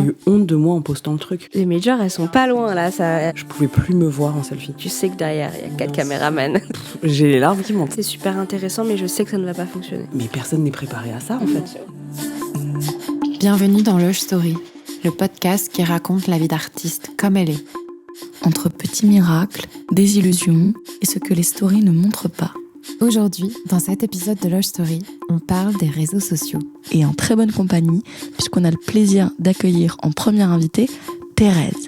eu honte de moi en postant le truc. Les majors, elles sont pas loin là. Je pouvais plus me voir en selfie. Tu sais que derrière, il y a 4 caméramans. J'ai les larmes qui montent. C'est super intéressant, mais je sais que ça ne va pas fonctionner. Mais personne n'est préparé à ça en fait. Bienvenue dans Lush Story, le podcast qui raconte la vie d'artiste comme elle est. Entre petits miracles, désillusions et ce que les stories ne montrent pas. Aujourd'hui, dans cet épisode de Lush Story, on parle des réseaux sociaux. Et en très bonne compagnie, puisqu'on a le plaisir d'accueillir en première invitée Thérèse.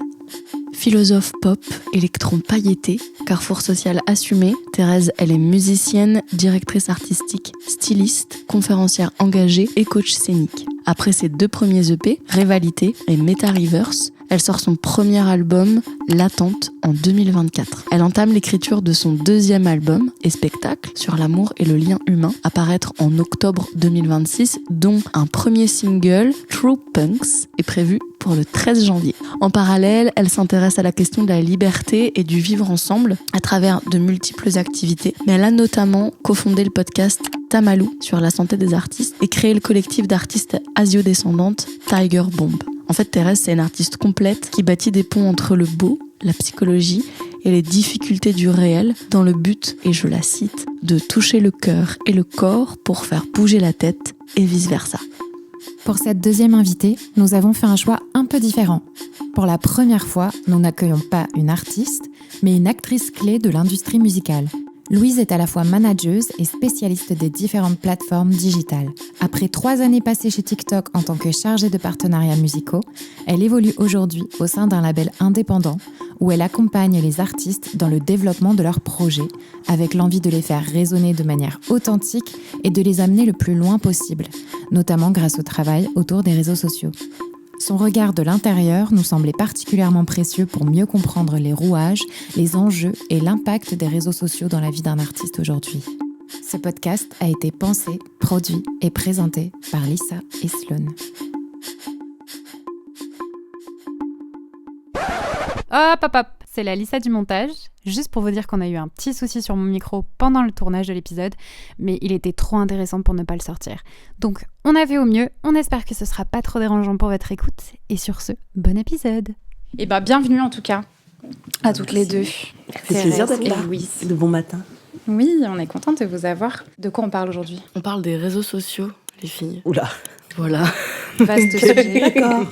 Philosophe pop, électron pailleté, carrefour social assumé, Thérèse, elle est musicienne, directrice artistique, styliste, conférencière engagée et coach scénique. Après ses 2 premiers EP, Rivalité et Meta Reverse, elle sort son premier album, Latente, en 2024. Elle entame l'écriture de son 2e album et spectacle sur l'amour et le lien humain, à paraître en octobre 2026, dont un premier single, True Punks, est prévu pour le 13 janvier. En parallèle, elle s'intéresse à la question de la liberté et du vivre ensemble à travers de multiples activités. Mais elle a notamment cofondé le podcast Tamalou sur la santé des artistes et créé le collectif d'artistes asio-descendantes Tiger Bomb. En fait, Thérèse, c'est une artiste complète qui bâtit des ponts entre le beau, la psychologie et les difficultés du réel dans le but, et je la cite, de toucher le cœur et le corps pour faire bouger la tête et vice-versa. Pour cette 2e invitée, nous avons fait un choix un peu différent. Pour la première fois, nous n'accueillons pas une artiste, mais une actrice clé de l'industrie musicale. Louise est à la fois manageuse et spécialiste des différentes plateformes digitales. Après 3 années passées chez TikTok en tant que chargée de partenariats musicaux, elle évolue aujourd'hui au sein d'un label indépendant où elle accompagne les artistes dans le développement de leurs projets, avec l'envie de les faire résonner de manière authentique et de les amener le plus loin possible, notamment grâce au travail autour des réseaux sociaux. Son regard de l'intérieur nous semblait particulièrement précieux pour mieux comprendre les rouages, les enjeux et l'impact des réseaux sociaux dans la vie d'un artiste aujourd'hui. Ce podcast a été pensé, produit et présenté par Lisa et Sloan. Hop, c'est la Lisa du montage. Juste pour vous dire qu'on a eu un petit souci sur mon micro pendant le tournage de l'épisode, mais il était trop intéressant pour ne pas le sortir. Donc on a fait au mieux, on espère que ce sera pas trop dérangeant pour votre écoute, et sur ce, bon épisode. Et bienvenue en tout cas à toutes les deux. C'est plaisir d'être là. Louise. De bon matin. Oui, on est contente de vous avoir. De quoi on parle aujourd'hui ? On parle des réseaux sociaux, les filles. Oula. Voilà. Vaste sujet. D'accord.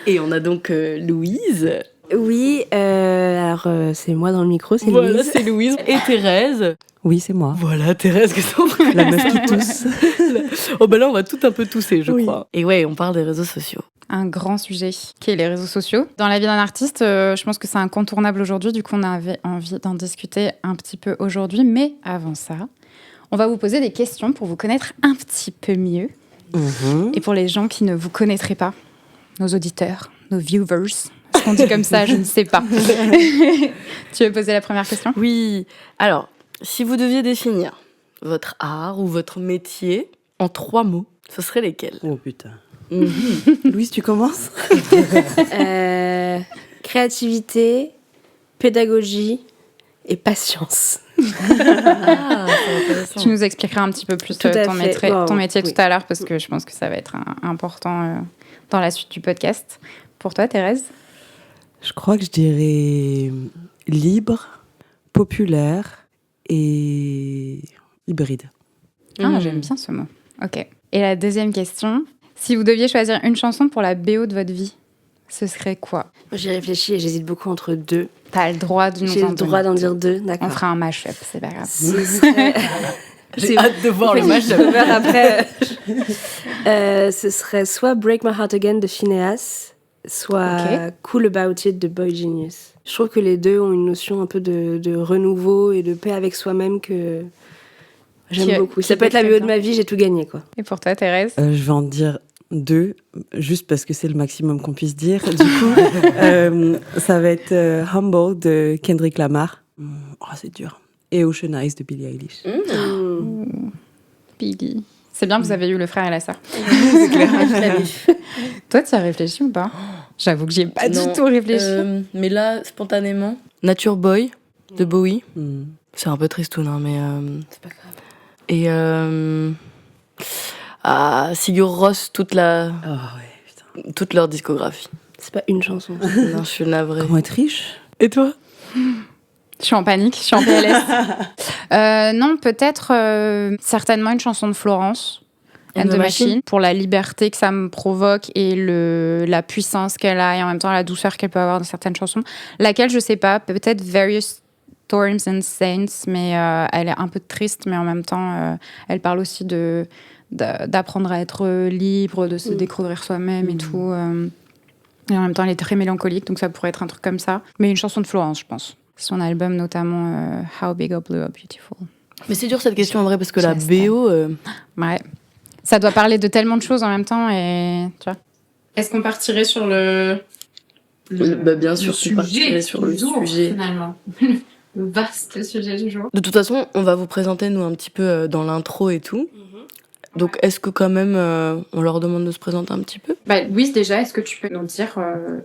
Et on a donc Louise. Oui, alors c'est moi dans le micro, c'est Voilà, Louise. c'est Louise. Et Thérèse. Oui, c'est moi. Voilà, Thérèse, que t'en fais. La meuf qui tousse. Oh là, on va tout un peu tousser, je Oui. crois. Et ouais, on parle des réseaux sociaux. Un grand sujet qui est les réseaux sociaux. Dans la vie d'un artiste, je pense que c'est incontournable aujourd'hui. Du coup, on avait envie d'en discuter un petit peu aujourd'hui. Mais avant ça, on va vous poser des questions pour vous connaître un petit peu mieux. Et pour les gens qui ne vous connaîtraient pas, nos auditeurs, nos viewers, ce qu'on dit comme ça, je ne sais pas. Tu veux poser la première question ? Oui. Alors, si vous deviez définir votre art ou votre métier en 3 mots, ce serait lesquels ? Oh putain. Louise, tu commences ? Créativité, pédagogie et patience. Ah, c'est intéressant. Tu nous expliqueras un petit peu plus Tout à ton fait. métier Oui. tout à l'heure, parce que je pense que ça va être important dans la suite du podcast. Pour toi, Thérèse ? Je crois que je dirais libre, populaire et hybride. J'aime bien ce mot. Ok. Et la deuxième question, si vous deviez choisir une chanson pour la BO de votre vie, ce serait quoi ? Moi, j'y réfléchis et j'hésite beaucoup entre 2. T'as le droit de nous J'ai en le droit donner. d'en dire 2, d'accord. On fera un mash-up, c'est pas grave. Ce serait... J'ai hâte de voir le match. Je peux faire après. Ce serait soit Break My Heart Again de Phineas, soit Cool About It de Boy Genius. Je trouve que les deux ont une notion un peu de renouveau et de paix avec soi-même que j'aime beaucoup. Ça peut être la BO de ma vie, j'ai tout gagné, quoi. Et pour toi, Thérèse ? Je vais en dire 2, juste parce que c'est le maximum qu'on puisse dire. Du coup, ça va être Humble de Kendrick Lamar. Oh, c'est dur. Et Ocean Eyes de Billie Eilish. Billy. C'est bien, vous avez eu le frère et la sœur. C'est clair. Toi, tu y as réfléchi ou pas ? J'avoue que j'y ai pas du tout réfléchi. Mais là, spontanément, Nature Boy de Bowie. Mm. C'est un peu tristoun, hein, mais... C'est pas grave. Et Sigur Rós, toute la... Oh ouais, putain. Toute leur discographie. C'est pas une chanson. Non, je suis navrée. Comment être riche? Et toi? Je suis en panique, je suis en PLS. Non, peut-être certainement une chanson de Florence and the Machine, pour la liberté que ça me provoque et la puissance qu'elle a et en même temps la douceur qu'elle peut avoir dans certaines chansons. Laquelle, je sais pas, peut-être Various Storms and Saints, mais elle est un peu triste, mais en même temps, elle parle aussi d'apprendre à être libre, de se découvrir soi-même et tout. Et en même temps, elle est très mélancolique, donc ça pourrait être un truc comme ça. Mais une chanson de Florence, je pense. Son album, notamment How Big Up Blue Up Beautiful. Mais c'est dur cette question en vrai, parce que la BO... Ouais. Ça doit parler de tellement de choses en même temps, et tu vois. Est-ce qu'on partirait sur bien sûr, le sujet sur le sujet. Finalement. Le vaste sujet du jour. De toute façon, on va vous présenter, nous, un petit peu dans l'intro et tout. Donc, est-ce que quand même, on leur demande de se présenter un petit peu? Louise, déjà, est-ce que tu peux nous dire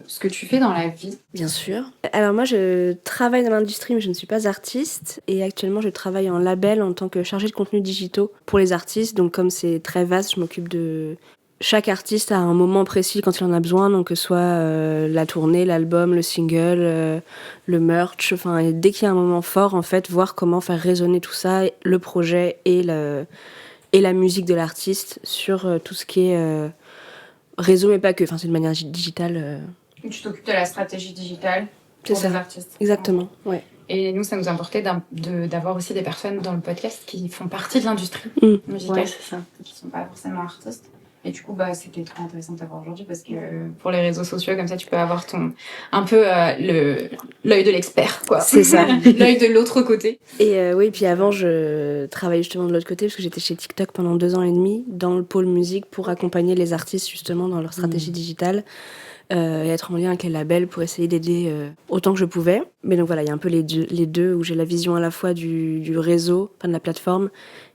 ce que tu fais dans la vie? Bien sûr. Alors moi, je travaille dans l'industrie, mais je ne suis pas artiste. Et actuellement, je travaille en label en tant que chargée de contenus digitaux pour les artistes. Donc comme c'est très vaste, je m'occupe de... Chaque artiste a un moment précis quand il en a besoin, donc que ce soit la tournée, l'album, le single, le merch. Enfin, et dès qu'il y a un moment fort, en fait, voir comment faire résonner tout ça, le projet et la musique de l'artiste sur tout ce qui est réseau, mais pas que. Enfin, c'est de manière digitale. Tu t'occupes de la stratégie digitale pour les artistes. Exactement, ouais. Et nous, ça nous importait d'avoir aussi des personnes dans le podcast qui font partie de l'industrie musicale. Ouais, c'est ça. Qui ne sont pas forcément artistes. Et du coup, c'était très intéressant de t'avoir aujourd'hui parce que pour les réseaux sociaux, comme ça, tu peux avoir un peu l'œil de l'expert, quoi. C'est ça. L'œil de l'autre côté. Et oui, puis avant, je travaillais justement de l'autre côté parce que j'étais chez TikTok pendant 2 ans et demi dans le pôle musique pour accompagner les artistes justement dans leur stratégie digitale et être en lien avec les labels pour essayer d'aider autant que je pouvais. Mais donc voilà, il y a un peu les deux où j'ai la vision à la fois du réseau, enfin de la plateforme,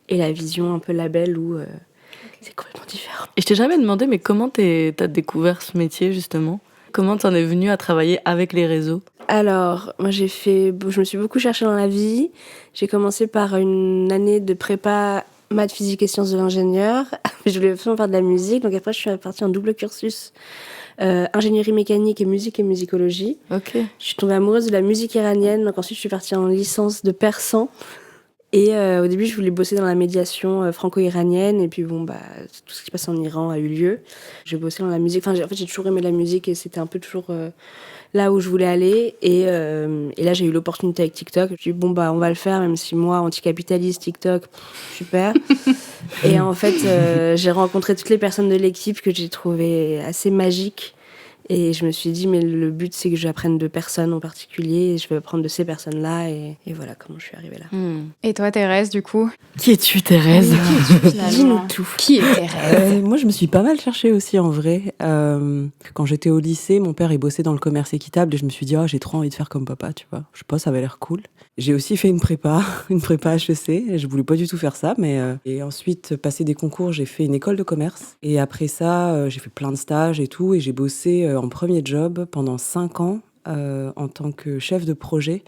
et la vision un peu label où... c'est complètement différent. Et je t'ai jamais demandé, mais comment t'as découvert ce métier, justement? Comment t'en es venue à travailler avec les réseaux? Alors, moi je me suis beaucoup cherchée dans la vie. J'ai commencé par une année de prépa maths, physique et sciences de l'ingénieur. Je voulais absolument faire de la musique, donc après je suis partie en double cursus. Ingénierie mécanique et musicologie. Ok. Je suis tombée amoureuse de la musique iranienne, donc ensuite je suis partie en licence de persan. Et au début, je voulais bosser dans la médiation franco-iranienne. Et puis bon, tout ce qui se passe en Iran a eu lieu. J'ai bossé dans la musique. Enfin, j'ai toujours aimé la musique et c'était un peu toujours là où je voulais aller. Et là, j'ai eu l'opportunité avec TikTok. Je me suis dit, bon, on va le faire, même si moi, anticapitaliste, TikTok, super. Et en fait, j'ai rencontré toutes les personnes de l'équipe que j'ai trouvées assez magiques. Et je me suis dit, mais le but, c'est que j'apprenne de personnes en particulier. Et je vais apprendre de ces personnes-là. Et voilà comment je suis arrivée là. Et toi, Thérèse, du coup? Qui es-tu, Thérèse? Dis-nous tout. Qui est Thérèse? Moi, je me suis pas mal cherchée aussi, en vrai. Quand j'étais au lycée, mon père, il bossait dans le commerce équitable. Et je me suis dit, j'ai trop envie de faire comme papa, tu vois. Je sais pas, ça avait l'air cool. J'ai aussi fait une prépa HEC. Je voulais pas du tout faire ça. Et ensuite, passer des concours, j'ai fait une école de commerce. Et après ça, j'ai fait plein de stages et tout. Et j'ai bossé en premier job pendant 5 ans en tant que chef de projet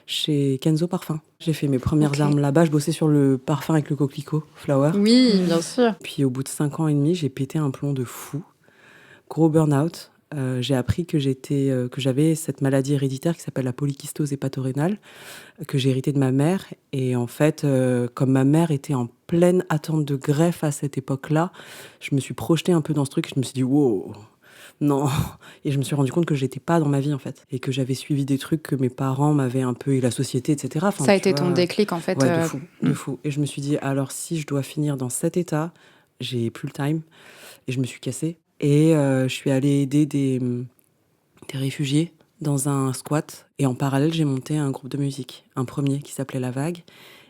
chez Kenzo Parfum. J'ai fait mes premières armes là-bas. Je bossais sur le parfum avec le coquelicot, Flower. Oui, bien sûr. Puis au bout de 5 ans et demi, j'ai pété un plomb de fou. Gros burn-out. J'ai appris que j'avais cette maladie héréditaire qui s'appelle la polykystose hépatorénale, que j'ai héritée de ma mère. Et en fait, comme ma mère était en pleine attente de greffe à cette époque-là, je me suis projetée un peu dans ce truc. Je me suis dit, wow, non. Et je me suis rendu compte que j'étais pas dans ma vie, en fait. Et que j'avais suivi des trucs que mes parents m'avaient un peu, et la société, etc. Enfin, ça a été ton déclic, en fait. Ouais, de fou. Et je me suis dit, alors si je dois finir dans cet état, j'ai plus le time. Et je me suis cassée. Et je suis allée aider des réfugiés dans un squat. Et en parallèle, j'ai monté un groupe de musique. Un premier qui s'appelait La Vague.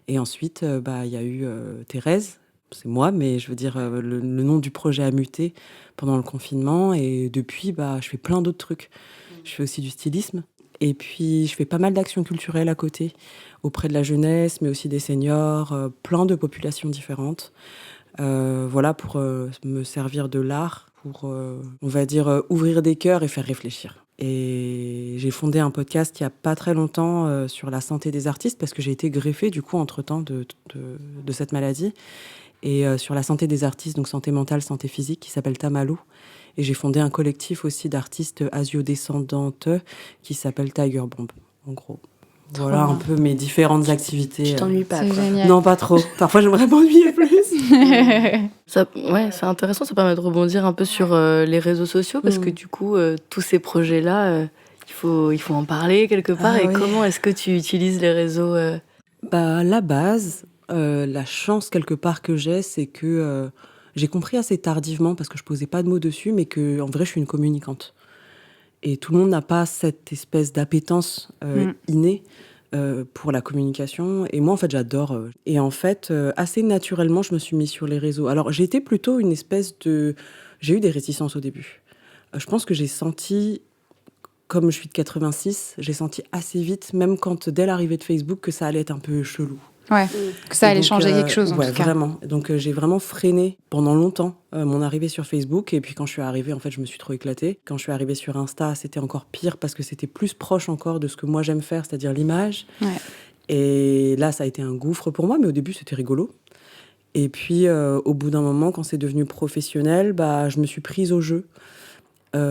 Et ensuite, y a eu Thérèse. C'est moi, mais je veux dire, le nom du projet a muté pendant le confinement. Et depuis, je fais plein d'autres trucs. Je fais aussi du stylisme. Et puis, je fais pas mal d'actions culturelles à côté, auprès de la jeunesse, mais aussi des seniors, plein de populations différentes. Voilà, pour me servir de l'art, pour, on va dire, ouvrir des cœurs et faire réfléchir. Et j'ai fondé un podcast il n'y a pas très longtemps sur la santé des artistes, parce que j'ai été greffée, du coup, entre-temps de cette maladie. Et sur la santé des artistes, donc santé mentale, santé physique, qui s'appelle Tamalou. Et j'ai fondé un collectif aussi d'artistes asio-descendantes qui s'appelle Tiger Bomb, en gros. Voilà un peu mes différentes activités. Tu t'ennuies pas, C'est quoi. génial. Non, pas trop. Parfois, j'aimerais m'ennuyer plus. C'est intéressant, ça permet de rebondir un peu sur les réseaux sociaux, parce que du coup, tous ces projets-là, il faut en parler quelque part. Ah et oui. comment est-ce que tu utilises les réseaux La base, la chance quelque part que j'ai, c'est que j'ai compris assez tardivement, parce que je posais pas de mots dessus, mais que en vrai, je suis une communicante. Et tout le monde n'a pas cette espèce d'appétence innée pour la communication. Et moi, en fait, j'adore. Et en fait, assez naturellement, je me suis mise sur les réseaux. Alors, j'ai été plutôt une espèce de... J'ai eu des réticences au début. Je pense que j'ai senti, comme je suis de 86, j'ai senti assez vite, même quand, dès l'arrivée de Facebook, que ça allait être un peu chelou. Ouais, que ça allait Et donc, changer quelque chose en ouais, tout cas. vraiment. Donc j'ai vraiment freiné pendant longtemps mon arrivée sur Facebook. Et puis quand je suis arrivée, en fait, je me suis trop éclatée. Quand je suis arrivée sur Insta, c'était encore pire parce que c'était plus proche encore de ce que moi j'aime faire, c'est-à-dire l'image. Ouais. Et là, ça a été un gouffre pour moi, mais au début, c'était rigolo. Et puis, au bout d'un moment, quand c'est devenu professionnel, je me suis prise au jeu.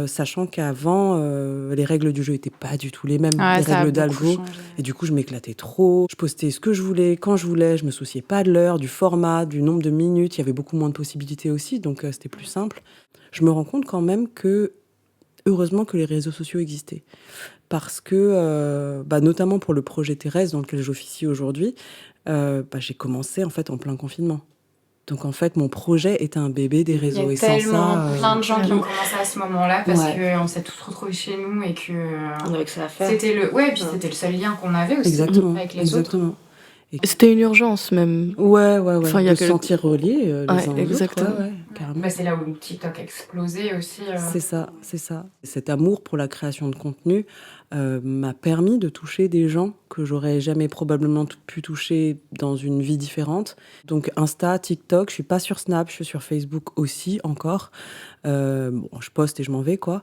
Sachant qu'avant, les règles du jeu n'étaient pas du tout les mêmes, Ouais, les ça a règles beaucoup d'algo. changé. Et du coup, je m'éclatais trop. Je postais ce que je voulais, quand je voulais. Je me souciais pas de l'heure, du format, du nombre de minutes. Il y avait beaucoup moins de possibilités aussi, donc c'était plus simple. Je me rends compte quand même que, heureusement que les réseaux sociaux existaient. Parce que, notamment pour le projet Thérèse, dans lequel j'officie aujourd'hui, j'ai commencé en fait en plein confinement. Donc en fait, mon projet était un bébé des réseaux. Il y Et a sans tellement ça, plein de gens qui ont commencé à ce moment-là parce Ouais. qu'on s'est tous retrouvés chez nous et que On avait que ça à faire. c'était c'était le seul lien qu'on avait aussi Exactement, avec les exactement. C'était une urgence même. Ouais. Enfin, il y a de se sentir reliés les Ouais, uns aux exactement. autres. Ouais, carrément. autres. C'est là où TikTok a explosé aussi. C'est ça. Cet amour pour la création de contenu m'a permis de toucher des gens que j'aurais jamais probablement pu toucher dans une vie différente. Donc Insta, TikTok, je suis pas sur Snap, je suis sur Facebook aussi encore. Je poste et je m'en vais, quoi.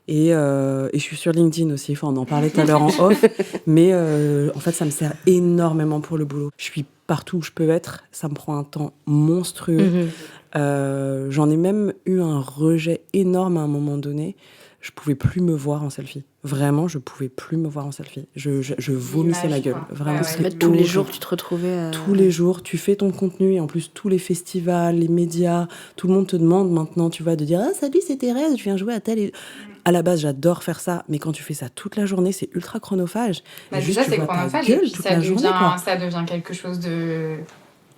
Et je suis sur LinkedIn aussi, enfin, on en parlait tout à l'heure en off, mais en fait ça me sert énormément pour le boulot. Je suis partout où je peux être, ça me prend un temps monstrueux. J'en ai même eu un rejet énorme à un moment donné. Je pouvais plus me voir en selfie. Vraiment, je pouvais plus me voir en selfie. Je vomissais ma gueule. quoi. Vraiment, Ouais, c'était En fait, tous les horrible. jours, tu te retrouvais à... Tous les jours, tu fais ton contenu et en plus tous les festivals, les médias, tout le monde te demande maintenant, tu vas de dire « Ah, salut, c'est Thérèse, je viens jouer à tel... » et... À la base, j'adore faire ça, mais quand tu fais ça toute la journée, c'est ultra chronophage. Et juste, Déjà, tu c'est vois ta chronophage et gueule puis toute la journée, quoi. ça devient quelque chose de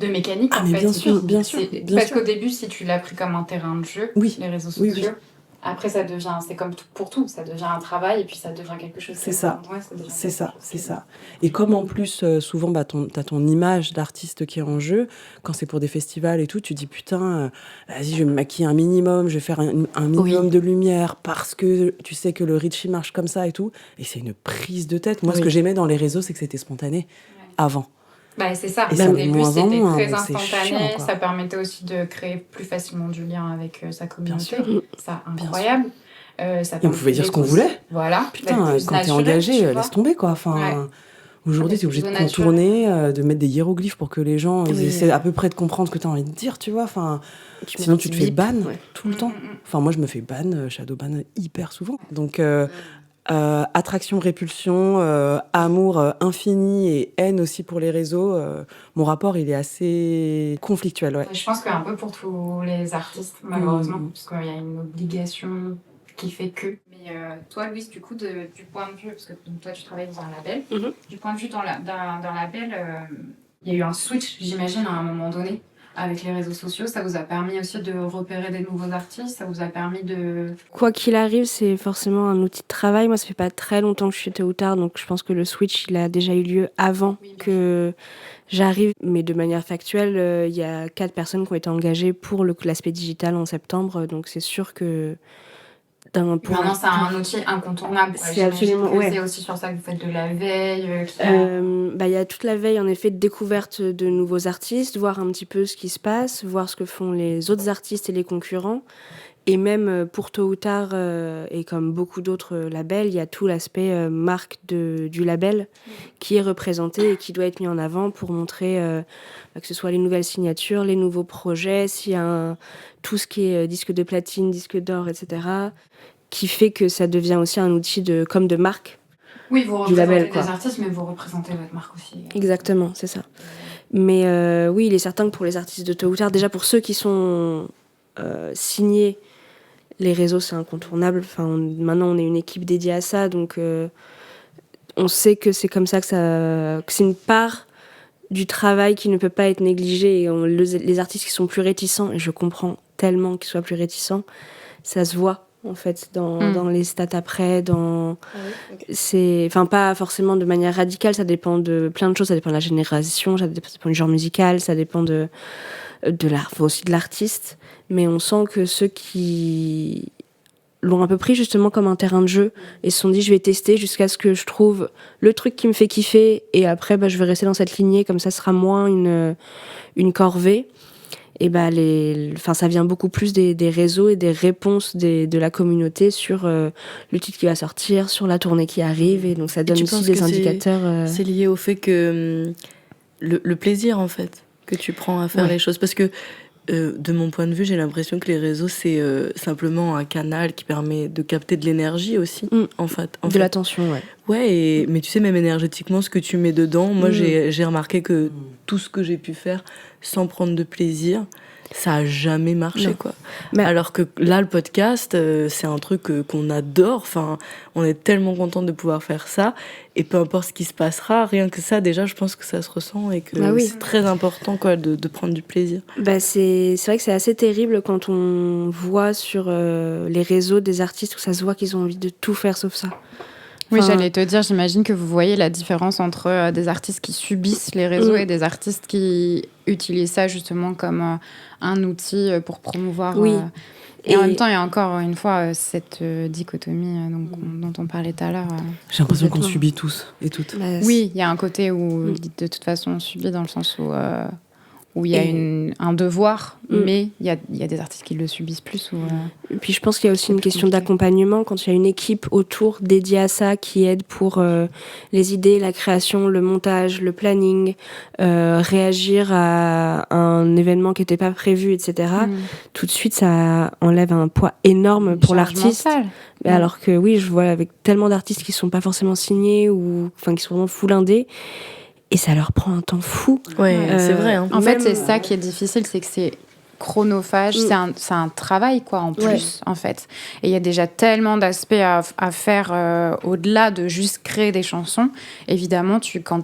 mécanique Ah, en mais fait. bien C'est sûr, juste- bien sûr, c'est- bien Parce sûr. qu'au début, si tu l'as pris comme un terrain de jeu, Oui, les réseaux oui, sociaux, oui. après ça devient, c'est comme pour tout, ça devient un travail et puis ça devient quelque chose. C'est qui- ça. Ouais, ça devient C'est quelque ça, chose c'est qui- ça. Et comme en plus, souvent, t'as ton image d'artiste qui est en jeu, quand c'est pour des festivals et tout, tu dis putain, vas-y, je vais me maquiller un minimum, je vais faire un minimum de lumière parce que tu sais que le Richie marche comme ça et tout. Et c'est une prise de tête. Moi, ce que j'aimais dans les réseaux, c'est que c'était spontané avant. Bah, c'est ça. Et Au ça l'est début, moins en c'était moins, très donc c'est instantané. chiant, quoi. Ça permettait aussi de créer plus facilement du lien avec sa communauté. sûr. Ça, Bien incroyable. Ça Et on permettait pouvait dire ce qu'on aussi- voulait. Voilà. Putain, d'être plus quand t'es naturel, engagé, tu vois. laisse tomber, quoi. Enfin, Ouais. aujourd'hui, Avec t'es obligé de le naturel. contourner, de mettre des hiéroglyphes pour que les gens Oui. essaient à peu près de comprendre ce que t'as envie de dire, tu vois. Enfin, Tu sinon, mets tu un te petit fais bip, ban ouais. tout le temps. Enfin, moi, je me fais ban, shadow ban hyper souvent. Donc, attraction, répulsion, amour infini et haine aussi pour les réseaux. Mon rapport, il est assez conflictuel, ouais. Je pense qu'un peu pour tous les artistes, malheureusement, Mm. parce qu'il y a une obligation qui fait que. Mais toi, Louise, du coup, du point de vue, parce que donc, toi, tu travailles dans un label, Mhm. du point de vue d'un label, il y a eu un switch, j'imagine, à un moment donné, avec les réseaux sociaux. Ça vous a permis aussi de repérer des nouveaux artistes, ça vous a permis de... Quoi qu'il arrive, c'est forcément un outil de travail. Moi, ça fait pas très longtemps que je suis tôt ou tard, donc je pense que le switch, il a déjà eu lieu avant Oui, bien que j'arrive. Mais de manière factuelle, il y a 4 personnes qui ont été engagées pour l'aspect digital en septembre, donc c'est sûr que Maintenant, c'est un outil incontournable. C'est J'imagine absolument, que ouais. c'est aussi sur ça que vous faites de la veille. Il y a toute la veille en effet de découverte de nouveaux artistes, voir un petit peu ce qui se passe, voir ce que font les autres artistes et les concurrents. Et même pour Tôt ou Tard, et comme beaucoup d'autres labels, il y a tout l'aspect marque du label qui est représenté et qui doit être mis en avant pour montrer que ce soit les nouvelles signatures, les nouveaux projets, s'il y a tout ce qui est disque de platine, disque d'or, etc., qui fait que ça devient aussi un outil comme de marque. Oui, vous du représentez label, des artistes, mais vous représentez votre marque aussi. Exactement, c'est ça. Mais oui, il est certain que pour les artistes de Tôt ou Tard, déjà pour ceux qui sont signés, les réseaux, c'est incontournable. Enfin, maintenant, on est une équipe dédiée à ça, donc on sait que c'est comme ça que c'est une part du travail qui ne peut pas être négligée. Et les artistes qui sont plus réticents, et je comprends tellement qu'ils soient plus réticents, ça se voit en fait dans les stats après. Enfin, pas forcément de manière radicale, ça dépend de plein de choses. Ça dépend de la génération, ça dépend du genre musical, ça dépend aussi de l'artiste. Mais on sent que ceux qui l'ont un peu pris justement comme un terrain de jeu et se sont dit je vais tester jusqu'à ce que je trouve le truc qui me fait kiffer et après je vais rester dans cette lignée, comme ça sera moins une corvée. Et ça vient beaucoup plus des réseaux et des réponses de la communauté sur le titre qui va sortir, sur la tournée qui arrive, et donc ça donne aussi des indicateurs. C'est lié au fait que le plaisir en fait que tu prends à faire les choses, parce que de mon point de vue, j'ai l'impression que les réseaux, c'est simplement un canal qui permet de capter de l'énergie aussi, en fait. L'attention, ouais. Ouais, mais tu sais, même énergétiquement, ce que tu mets dedans, moi, j'ai remarqué que tout ce que j'ai pu faire sans prendre de plaisir, ça a jamais marché, quoi. Mais alors que là, le podcast, c'est un truc qu'on adore. Enfin, on est tellement content de pouvoir faire ça. Et peu importe ce qui se passera, rien que ça, déjà, je pense que ça se ressent et que c'est très important, quoi, de prendre du plaisir. C'est vrai que c'est assez terrible quand on voit sur les réseaux des artistes où ça se voit qu'ils ont envie de tout faire sauf ça. Oui, j'allais te dire, j'imagine que vous voyez la différence entre des artistes qui subissent les réseaux et des artistes qui utilisent ça justement comme un outil pour promouvoir. Et en même temps, il y a encore une fois cette dichotomie dont on parlait tout à l'heure. J'ai l'impression qu'on subit tous et toutes. Oui, il y a un côté où de toute façon on subit dans le sens où il y a un devoir, mais il y a des artistes qui le subissent plus. Et puis je pense qu'il y a aussi une question d'accompagnement, quand il y a une équipe autour dédiée à ça qui aide pour les idées, la création, le montage, le planning, réagir à un événement qui n'était pas prévu, etc. Tout de suite, ça enlève un poids énorme pour l'artiste. Alors que oui, je vois avec tellement d'artistes qui ne sont pas forcément signés ou qui sont vraiment full indés, et ça leur prend un temps fou. C'est vrai. Hein. En fait, c'est ça qui est difficile, c'est que c'est chronophage, c'est un travail, quoi, en plus, en fait. Et il y a déjà tellement d'aspects à faire au-delà de juste créer des chansons. Évidemment, quand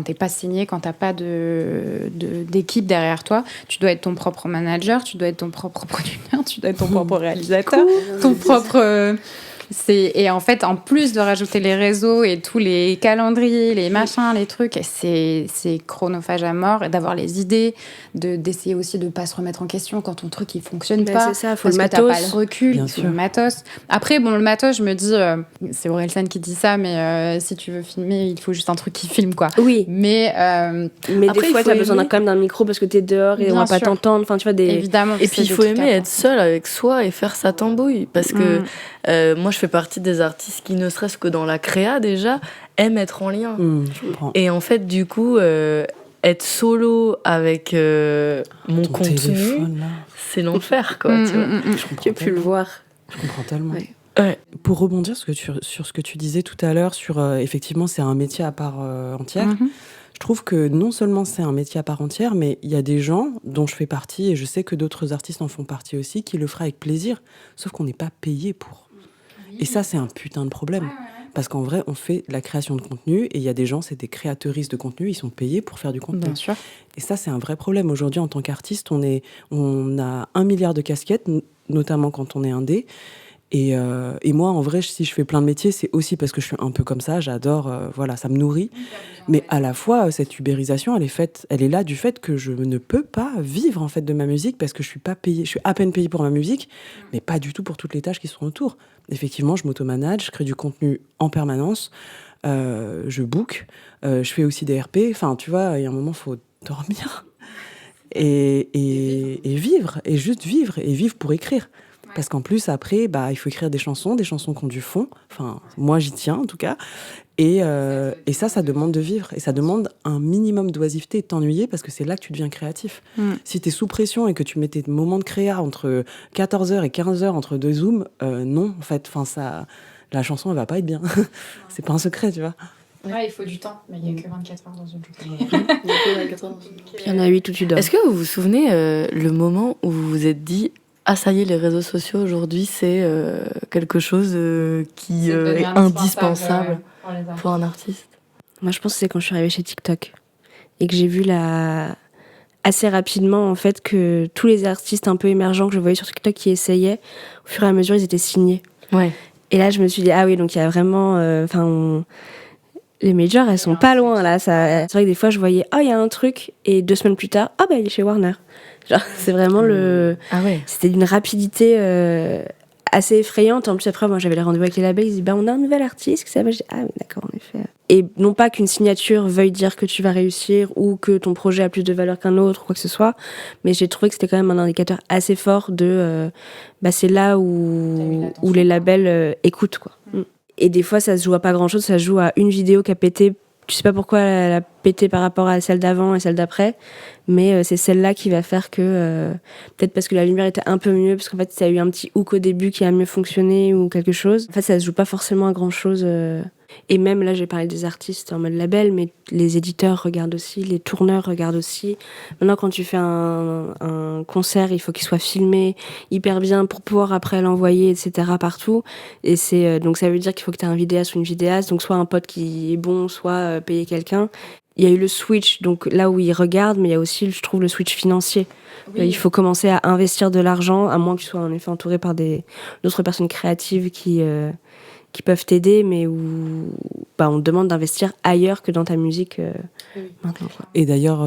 t'es pas signé, quand t'as pas d'équipe derrière toi, tu dois être ton propre manager, tu dois être ton propre producteur, tu dois être ton propre réalisateur, ton propre... Et en fait, en plus de rajouter les réseaux et tous les calendriers, les machins, les trucs, c'est chronophage à mort, et d'avoir les idées, d'essayer aussi de ne pas se remettre en question quand ton truc il fonctionne pas. C'est ça, faut parce le que matos. t'as pas le recul, il faut le matos. Après, le matos, je me dis, c'est Orelsan qui dit ça, mais si tu veux filmer, il faut juste un truc qui filme, quoi. Oui. Mais après, des fois, t'as besoin quand même d'un micro parce que t'es dehors et on va pas t'entendre. Enfin, tu vois, Évidemment. Et puis, il faut aimer être seul avec soi et faire sa tambouille. Parce que moi, je fais partie des artistes qui, ne serait-ce que dans la créa déjà, aiment être en lien. Et en fait, du coup, être solo avec mon contenu, c'est l'enfer, quoi. Tu peux plus le voir. Je comprends tellement. Pour rebondir sur ce que tu disais tout à l'heure, sur effectivement, c'est un métier à part entière. Je trouve que non seulement c'est un métier à part entière, mais il y a des gens dont je fais partie, et je sais que d'autres artistes en font partie aussi, qui le feraient avec plaisir, sauf qu'on n'est pas payé pour. Et ça, c'est un putain de problème. Parce qu'en vrai, on fait de la création de contenu, et il y a des gens, c'est des créateuristes de contenu, ils sont payés pour faire du contenu. Bien sûr. Et ça, c'est un vrai problème. Aujourd'hui, en tant qu'artiste, on a 1 milliard de casquettes, notamment quand on est indé. Et moi, en vrai, si je fais plein de métiers, c'est aussi parce que je suis un peu comme ça, j'adore, ça me nourrit. Mais à la fois, cette ubérisation, elle est là du fait que je ne peux pas vivre en fait de ma musique parce que je suis pas payée, je suis à peine payée pour ma musique, mais pas du tout pour toutes les tâches qui sont autour. Effectivement, je m'auto-manage, je crée du contenu en permanence, je book, je fais aussi des RP. Enfin, tu vois, il y a un moment, faut dormir et vivre, et juste vivre, et vivre pour écrire. Parce qu'en plus, après, il faut écrire des chansons qui ont du fond. Enfin, moi, j'y tiens, en tout cas. Et ça demande de vivre. Et ça demande un minimum d'oisiveté et de t'ennuyer parce que c'est là que tu deviens créatif. Si t'es sous pression et que tu mets tes moments de créa entre 14h et 15h entre deux zooms, non, en fait, la chanson, elle va pas être bien. C'est pas un secret, tu vois. Ouais, il faut du temps, mais il n'y a que 24 heures dans une journée. Il y en a 8 où tu dors. Est-ce que vous vous souvenez le moment où vous vous êtes dit « Ah, ça y est, les réseaux sociaux, aujourd'hui, c'est quelque chose qui est indispensable pour un artiste ?» Moi, je pense que c'est quand je suis arrivée chez TikTok et que j'ai vu assez rapidement, en fait, que tous les artistes un peu émergents que je voyais sur TikTok qui essayaient, au fur et à mesure, ils étaient signés. Ouais. Et là, je me suis dit, ah oui, donc il y a vraiment... les majors, elles sont pas loin, là. C'est vrai que des fois, je voyais, il y a un truc, et 2 semaines plus tard, il est chez Warner. Genre, c'est vraiment Ah ouais. C'était d'une rapidité assez effrayante. En plus, après, moi, j'avais les rendez-vous avec les labels, ils disaient, on a un nouvel artiste qui s'appelle... Ah oui, d'accord, en effet. Et non pas qu'une signature veuille dire que tu vas réussir ou que ton projet a plus de valeur qu'un autre ou quoi que ce soit, mais j'ai trouvé que c'était quand même un indicateur assez fort de... c'est là où les labels écoutent, quoi. Et des fois, ça se joue à pas grand-chose, ça se joue à une vidéo qui a pété. Tu sais pas pourquoi elle a pété par rapport à celle d'avant et celle d'après, mais c'est celle-là qui va faire que... peut-être parce que la lumière était un peu mieux, parce qu'en fait, ça a eu un petit hook au début qui a mieux fonctionné ou quelque chose. En fait, ça se joue pas forcément à grand-chose. Et même là, j'ai parlé des artistes en mode label, mais les éditeurs regardent aussi, les tourneurs regardent aussi. Maintenant, quand tu fais un concert, il faut qu'il soit filmé hyper bien pour pouvoir après l'envoyer, etc. partout. Et donc ça veut dire qu'il faut que tu aies un vidéaste ou une vidéaste, donc soit un pote qui est bon, soit payer quelqu'un. Il y a eu le switch, donc là où ils regardent, mais il y a aussi, je trouve, le switch financier. Oui. Il faut commencer à investir de l'argent, à moins que tu sois en effet entouré par d'autres personnes créatives qui peuvent t'aider, mais où on te demande d'investir ailleurs que dans ta musique maintenant. Quoi. Et d'ailleurs,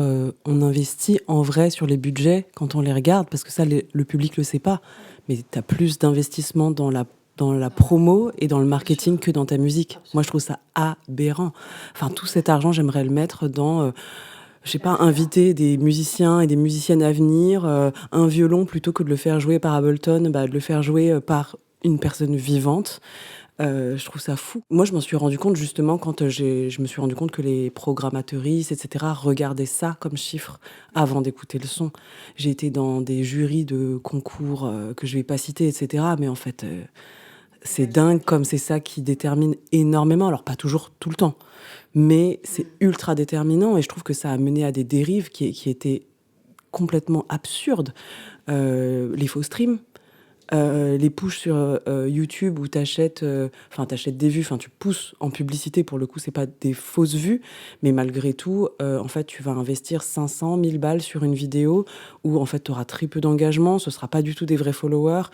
on investit en vrai sur les budgets quand on les regarde, parce que ça, le public le sait pas. Mais tu as plus d'investissement dans la promo et dans le marketing que dans ta musique. Moi, je trouve ça aberrant. Enfin, tout cet argent, j'aimerais le mettre dans... inviter des musiciens et des musiciennes à venir, un violon, plutôt que de le faire jouer par Ableton, de le faire jouer par une personne vivante. Je trouve ça fou. Moi, je m'en suis rendu compte justement quand je me suis rendu compte que les programmatrices, etc., regardaient ça comme chiffre avant d'écouter le son. J'ai été dans des jurys de concours que je vais pas citer, etc., mais en fait, c'est dingue comme c'est ça qui détermine énormément. Alors, pas toujours tout le temps, mais c'est ultra déterminant et je trouve que ça a mené à des dérives qui étaient complètement absurdes. Les faux streams. Les pushs sur YouTube où t'achètes des vues, tu pousses en publicité, pour le coup c'est pas des fausses vues, mais malgré tout en fait tu vas investir 500 1000 balles sur une vidéo où en fait t'auras très peu d'engagement, ce sera pas du tout des vrais followers,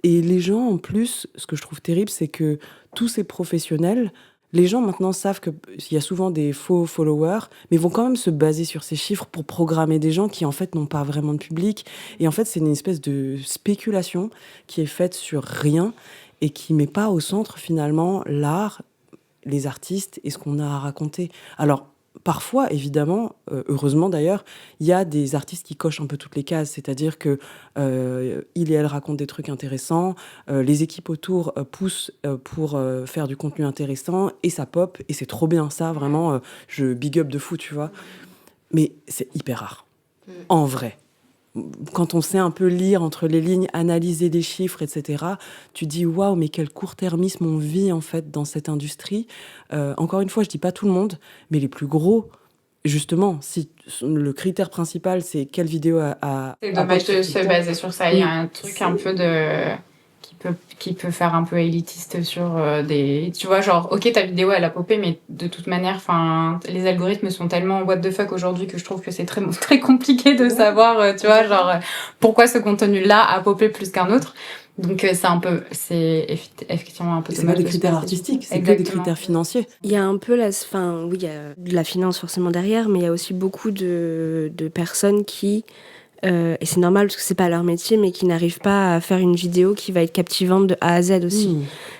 et les gens en plus, ce que je trouve terrible, c'est que tous ces professionnels, les gens maintenant savent qu'il y a souvent des faux followers, mais vont quand même se baser sur ces chiffres pour programmer des gens qui en fait n'ont pas vraiment de public. Et en fait, c'est une espèce de spéculation qui est faite sur rien et qui met pas au centre finalement l'art, les artistes et ce qu'on a à raconter. Alors, parfois, évidemment, heureusement d'ailleurs, il y a des artistes qui cochent un peu toutes les cases, c'est-à-dire que il et elle racontent des trucs intéressants, les équipes autour poussent pour faire du contenu intéressant, et ça pop, et c'est trop bien, ça, vraiment, je big up de fou, tu vois. Mais c'est hyper rare, en vrai. Quand on sait un peu lire entre les lignes, analyser les chiffres, etc., tu dis waouh, mais quel court-termisme on vit en fait dans cette industrie. Encore une fois, je dis pas tout le monde, mais les plus gros, justement, si le critère principal c'est quelle vidéo a c'est dommage de se baser sur ça. Il y a un truc un peu qui peut faire un peu élitiste sur des... Tu vois, genre, ok, ta vidéo, elle a popé, mais de toute manière, les algorithmes sont tellement what the fuck aujourd'hui que je trouve que c'est très, très compliqué de savoir, tu vois, genre, pourquoi ce contenu-là a popé plus qu'un autre. Donc, c'est effectivement un peu dommage. C'est pas des critères artistiques, c'est que des critères financiers. Il y a un peu il y a de la finance forcément derrière, mais il y a aussi beaucoup de personnes qui... et c'est normal parce que c'est pas leur métier, mais qui n'arrivent pas à faire une vidéo qui va être captivante de A à Z aussi.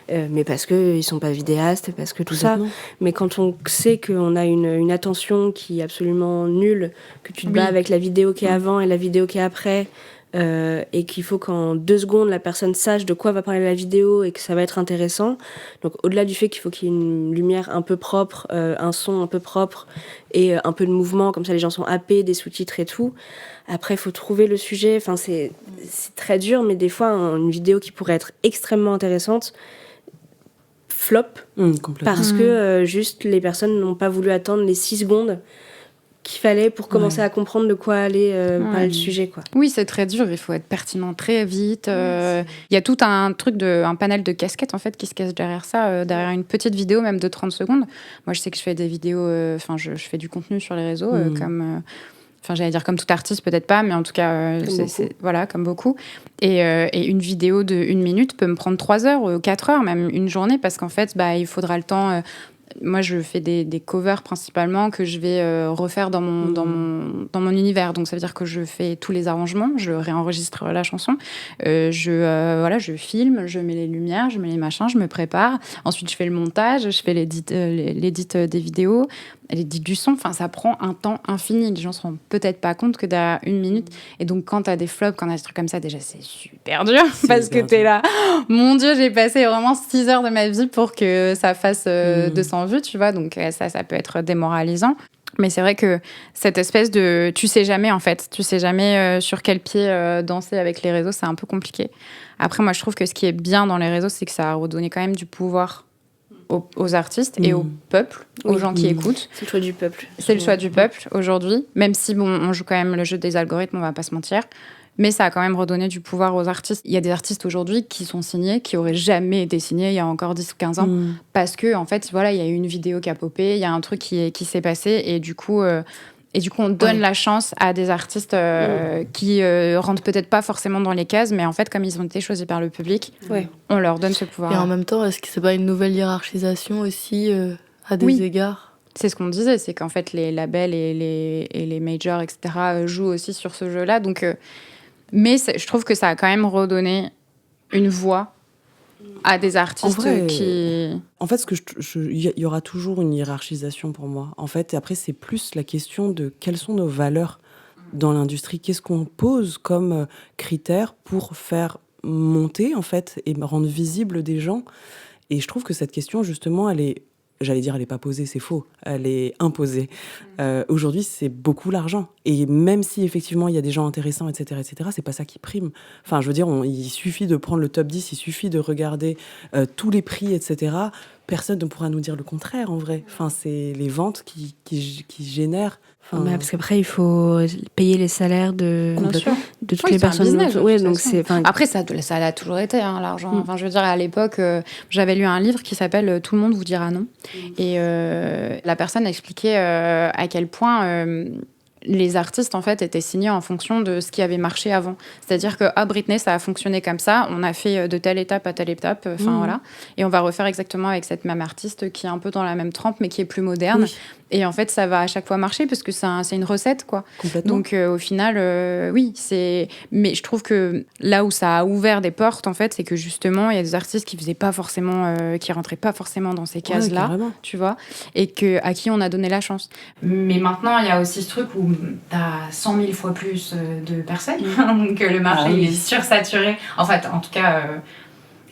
Mais parce qu'ils sont pas vidéastes, parce que tout ça. Mais quand on sait qu'on a une attention qui est absolument nulle, que tu te bats avec la vidéo qui est avant et la vidéo qui est après, et qu'il faut qu'en 2 secondes la personne sache de quoi va parler la vidéo et que ça va être intéressant. Donc au-delà du fait qu'il faut qu'il y ait une lumière un peu propre, un son un peu propre et un peu de mouvement, comme ça les gens sont happés, des sous-titres et tout. Après, il faut trouver le sujet. Enfin, c'est très dur, mais des fois, une vidéo qui pourrait être extrêmement intéressante flop parce que juste les personnes n'ont pas voulu attendre les 6 secondes qu'il fallait pour commencer à comprendre de quoi allait parler le sujet, quoi. Oui, c'est très dur, il faut être pertinent très vite. Il y a tout un panel de casquettes en fait qui se cache derrière ça, derrière une petite vidéo même de 30 secondes. Moi, je sais que je fais des vidéos, je fais du contenu sur les réseaux comme... j'allais dire comme tout artiste, peut-être pas, mais en tout cas, voilà, comme beaucoup. Et une vidéo de 1 minute peut me prendre 3 heures, 4 heures, même une journée, parce qu'en fait, il faudra le temps... moi, je fais des covers principalement que je vais refaire dans mon univers. Donc, ça veut dire que je fais tous les arrangements, je réenregistre la chanson, je filme, je mets les lumières, je mets les machins, je me prépare. Ensuite, je fais le montage, je fais l'édit des vidéos, l'édit du son. Enfin, ça prend un temps infini. Les gens se rendent peut-être pas compte que derrière 1 minute. Et donc, quand t'as des flops, quand t'as des trucs comme ça, déjà, c'est super dur parce que t'es là. Oh, mon Dieu, j'ai passé vraiment 6 heures de ma vie pour que ça fasse 200 vues, tu vois. Donc, ça peut être démoralisant. Mais c'est vrai que cette espèce de... Tu sais jamais, en fait. Tu sais jamais sur quel pied danser avec les réseaux. C'est un peu compliqué. Après, moi, je trouve que ce qui est bien dans les réseaux, c'est que ça a redonné quand même du pouvoir aux artistes et au peuple, aux gens qui écoutent. C'est le choix du peuple. C'est le choix du peuple aujourd'hui. Même si, on joue quand même le jeu des algorithmes, on va pas se mentir. Mais ça a quand même redonné du pouvoir aux artistes. Il y a des artistes aujourd'hui qui sont signés, qui auraient jamais été signés il y a encore 10 ou 15 ans. Parce que, en fait, voilà, il y a eu une vidéo qui a popé, il y a un truc qui s'est passé. Et du coup, on donne la chance à des artistes qui rentrent peut-être pas forcément dans les cases, mais en fait, comme ils ont été choisis par le public, on leur donne ce pouvoir. Et en même temps, est-ce que c'est pas une nouvelle hiérarchisation aussi à des égards ? C'est ce qu'on disait, c'est qu'en fait, les labels et les majors, etc., jouent aussi sur ce jeu-là. Donc... mais je trouve que ça a quand même redonné une voix à des artistes qui... En fait, il y aura toujours une hiérarchisation pour moi. En fait, après, c'est plus la question de quelles sont nos valeurs dans l'industrie. Qu'est-ce qu'on pose comme critères pour faire monter, en fait, et rendre visible des gens. Et je trouve que cette question, justement, elle est... J'allais dire, elle n'est pas posée, c'est faux. Elle est imposée. Aujourd'hui, c'est beaucoup l'argent. Et même si, effectivement, il y a des gens intéressants, etc., c'est pas ça qui prime. Enfin, je veux dire, il suffit de prendre le top 10, il suffit de regarder tous les prix, etc. Personne ne pourra nous dire le contraire, en vrai. Enfin, c'est les ventes qui génèrent... parce qu'après, il faut payer les salaires de toutes les personnes. Business, donc c'est, après, ça a toujours été, l'argent. Enfin, je veux dire, à l'époque, j'avais lu un livre qui s'appelle « Tout le monde vous dira non ». Et la personne expliquait à quel point... les artistes, en fait, étaient signés en fonction de ce qui avait marché avant. C'est-à-dire que, Britney, ça a fonctionné comme ça. On a fait de telle étape à telle étape. Voilà. Et on va refaire exactement avec cette même artiste qui est un peu dans la même trempe, mais qui est plus moderne. Oui. Et en fait, ça va à chaque fois marcher parce que c'est une recette, quoi. Complètement. Donc, au final, oui, c'est... Mais je trouve que là où ça a ouvert des portes, en fait, c'est que justement, il y a des artistes qui faisaient pas forcément... qui rentraient pas forcément dans ces cases-là, tu vois, et à qui on a donné la chance. Mais maintenant, il y a aussi ce truc où t'as 100 000 fois plus de personnes, donc le marché il est sursaturé. En fait, en tout cas...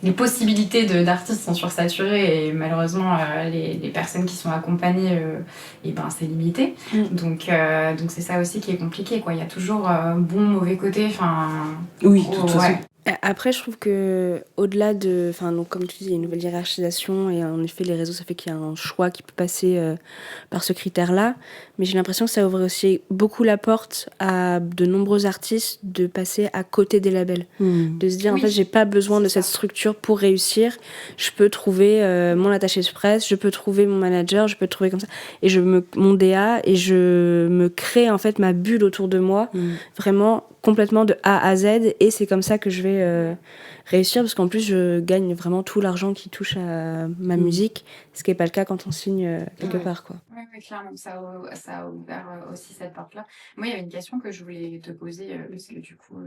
les possibilités d'artistes sont sursaturées et malheureusement les personnes qui sont accompagnées c'est limité. Donc c'est ça aussi qui est compliqué, quoi. Il y a toujours bon mauvais côté, oui, de toute façon. Après, je trouve que au-delà de, donc comme tu dis, il y a une nouvelle hiérarchisation et en effet les réseaux, ça fait qu'il y a un choix qui peut passer par ce critère-là. Mais j'ai l'impression que ça ouvre aussi beaucoup la porte à de nombreux artistes de passer à côté des labels, de se dire en fait j'ai pas besoin de cette structure pour réussir. Je peux trouver mon attaché de presse, je peux trouver mon manager, je peux trouver comme ça et mon DA et je me crée en fait ma bulle autour de moi, vraiment complètement de A à Z et c'est comme ça que je vais réussir parce qu'en plus je gagne vraiment tout l'argent qui touche à ma musique, ce qui n'est pas le cas quand on signe quelque part, quoi. Oui, clairement, ça a ouvert aussi cette porte-là. Moi, il y avait une question que je voulais te poser, parce que du coup,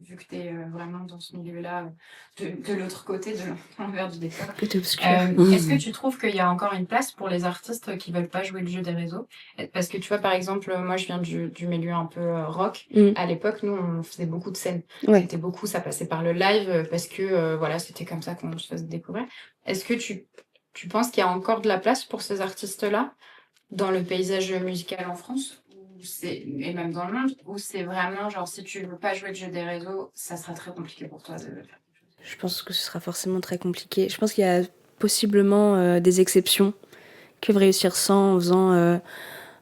vu que tu es vraiment dans ce milieu-là, de l'autre côté, de l'envers du décor, Côté obscur. est-ce que tu trouves qu'il y a encore une place pour les artistes qui veulent pas jouer le jeu des réseaux? Parce que tu vois, par exemple, moi, je viens du milieu un peu rock. À l'époque, nous, on faisait beaucoup de scènes. Ouais. C'était beaucoup, ça passait par le live, parce que voilà, c'était comme ça qu'on se faisait découvrir. Est-ce que tu penses qu'il y a encore de la place pour ces artistes-là dans le paysage musical en France et même dans le monde, ou c'est vraiment genre si tu veux pas jouer le jeu des réseaux, ça sera très compliqué pour toi de faire quelque chose? Je pense que ce sera forcément très compliqué. Je pense qu'il y a possiblement des exceptions qui peuvent réussir sans, en faisant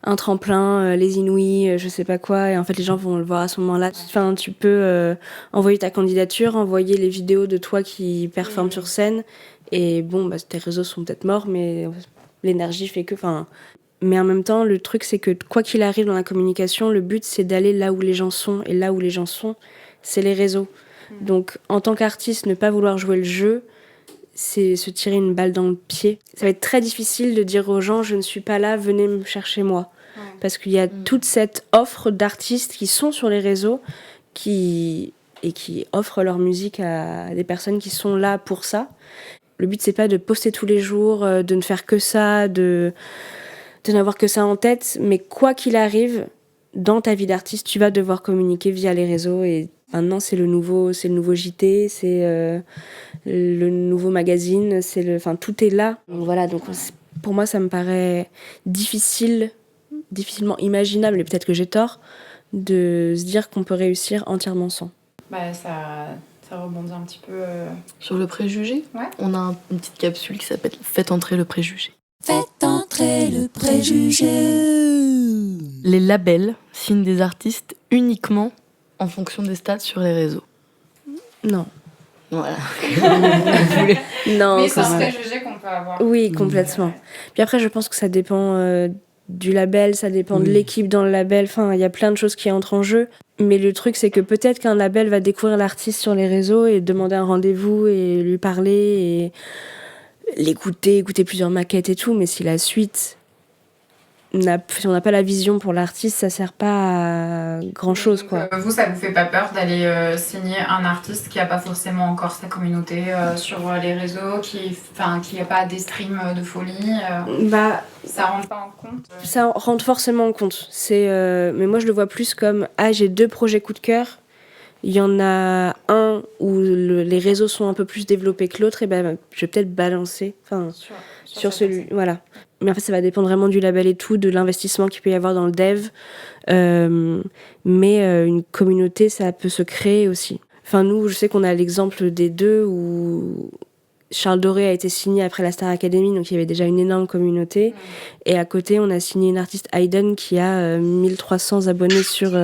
un tremplin, les Inouïs, je sais pas quoi, et en fait les gens vont le voir à ce moment-là. Enfin, tu peux envoyer ta candidature, envoyer les vidéos de toi qui performent sur scène, et bon, bah, tes réseaux sont peut-être morts, mais l'énergie fait que... Mais en même temps, le truc, c'est que quoi qu'il arrive dans la communication, le but, c'est d'aller là où les gens sont. Et là où les gens sont, c'est les réseaux. Donc, en tant qu'artiste, ne pas vouloir jouer le jeu, c'est se tirer une balle dans le pied. Ça va être très difficile de dire aux gens, je ne suis pas là, venez me chercher moi. Parce qu'il y a toute cette offre d'artistes qui sont sur les réseaux et qui offrent leur musique à des personnes qui sont là pour ça. Le but, c'est pas de poster tous les jours, de ne faire que ça, de n'avoir que ça en tête, mais quoi qu'il arrive, dans ta vie d'artiste, tu vas devoir communiquer via les réseaux. Et maintenant, c'est le nouveau JT, c'est le nouveau magazine, tout est là. Donc voilà, donc pour moi, ça me paraît difficilement imaginable, et peut-être que j'ai tort, de se dire qu'on peut réussir entièrement sans. Bah, ça rebondit un petit peu... Sur le préjugé, on a une petite capsule qui s'appelle « Faites entrer le préjugé ». Faites entrer le préjugé. Les labels signent des artistes uniquement en fonction des stats sur les réseaux. Non. Voilà. Non, mais c'est un préjugé qu'on peut avoir. Oui, complètement. Puis après, je pense que ça dépend du label, ça dépend de l'équipe dans le label. Enfin, il y a plein de choses qui entrent en jeu. Mais le truc, c'est que peut-être qu'un label va découvrir l'artiste sur les réseaux et demander un rendez-vous et lui parler et l'écouter, écouter plusieurs maquettes et tout. Mais si la suite, si on n'a pas la vision pour l'artiste, ça sert pas à grand-chose, quoi. Vous, ça vous fait pas peur d'aller signer un artiste qui a pas forcément encore sa communauté sur les réseaux, qui a pas des streams de folie ça rentre pas en compte Ça rentre forcément en compte. Mais moi, je le vois plus comme j'ai 2 projets coup de cœur. Il y en a un où les réseaux sont un peu plus développés que l'autre, et je vais peut-être balancer sur celui. Voilà. Mais en fait, ça va dépendre vraiment du label et tout, de l'investissement qu'il peut y avoir dans le dev. Mais une communauté, ça peut se créer aussi. Enfin, nous, je sais qu'on a l'exemple des 2 où Charles Doré a été signé après la Star Academy, donc il y avait déjà une énorme communauté. Et à côté, on a signé une artiste, Hayden, qui a 1300 abonnés sur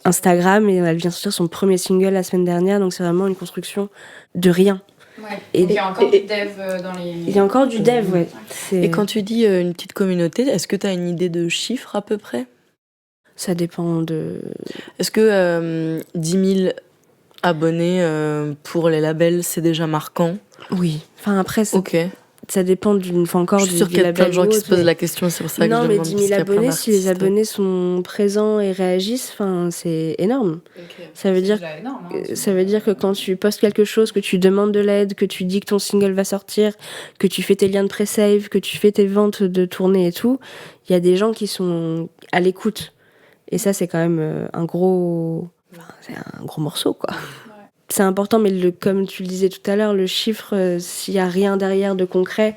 Instagram, et elle vient sortir son premier single la semaine dernière, donc c'est vraiment une construction de rien. Ouais. Et il y a encore du dev dans les... Il y a encore du dev, ouais. Et quand tu dis une petite communauté, est-ce que tu as une idée de chiffre à peu près ? Ça dépend de... Est-ce que 10 000 abonnés pour les labels, c'est déjà marquant ? Oui. Enfin, après, Ok. Ça dépend encore je suis sûre qu'il y a plein de gens qui se posent la question, c'est pour ça que je demande. Non, mais 10 000 abonnés, si les abonnés sont présents et réagissent, c'est énorme. Okay. Ça veut dire que quand tu postes quelque chose, que tu demandes de l'aide, que tu dis que ton single va sortir, que tu fais tes liens de pré-save, que tu fais tes ventes de tournée et tout, il y a des gens qui sont à l'écoute. Et ça, c'est quand même un gros morceau, quoi. C'est important, mais comme tu le disais tout à l'heure, le chiffre, s'il n'y a rien derrière de concret,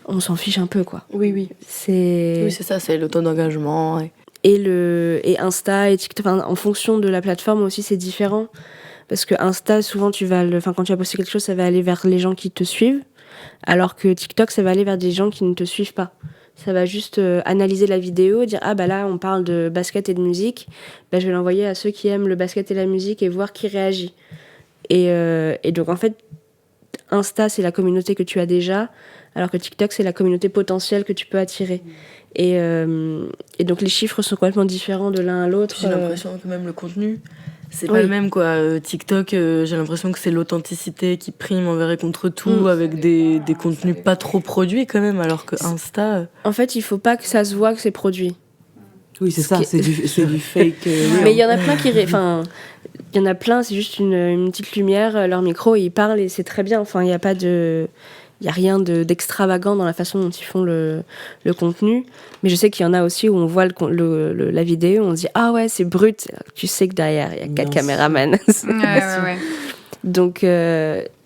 on s'en fiche un peu, quoi. Oui, c'est ça, c'est le taux d'engagement. Et Insta et TikTok, en fonction de la plateforme aussi, c'est différent. Parce que Insta, souvent, quand tu vas poster quelque chose, ça va aller vers les gens qui te suivent, alors que TikTok, ça va aller vers des gens qui ne te suivent pas. Ça va juste analyser la vidéo, dire là, on parle de basket et de musique, je vais l'envoyer à ceux qui aiment le basket et la musique et voir qui réagit. Et donc, en fait, Insta, c'est la communauté que tu as déjà, alors que TikTok, c'est la communauté potentielle que tu peux attirer. Et donc, les chiffres sont complètement différents de l'un à l'autre. J'ai l'impression que même le contenu, c'est pas le même, quoi. TikTok, j'ai l'impression que c'est l'authenticité qui prime envers et contre tout, avec des contenus pas trop produits quand même, alors que Insta... En fait, il faut pas que ça se voit que c'est produit. Oui, c'est ça, c'est du fake. Mais il y en a plein il y en a plein, c'est juste une petite lumière, leur micro, et ils parlent et c'est très bien. Enfin, il y a rien d'extravagant dans la façon dont ils font le contenu. Mais je sais qu'il y en a aussi où on voit la vidéo, on se dit ah ouais, c'est brut. Tu sais que derrière, il y a 4 caméramans. Ouais. Donc,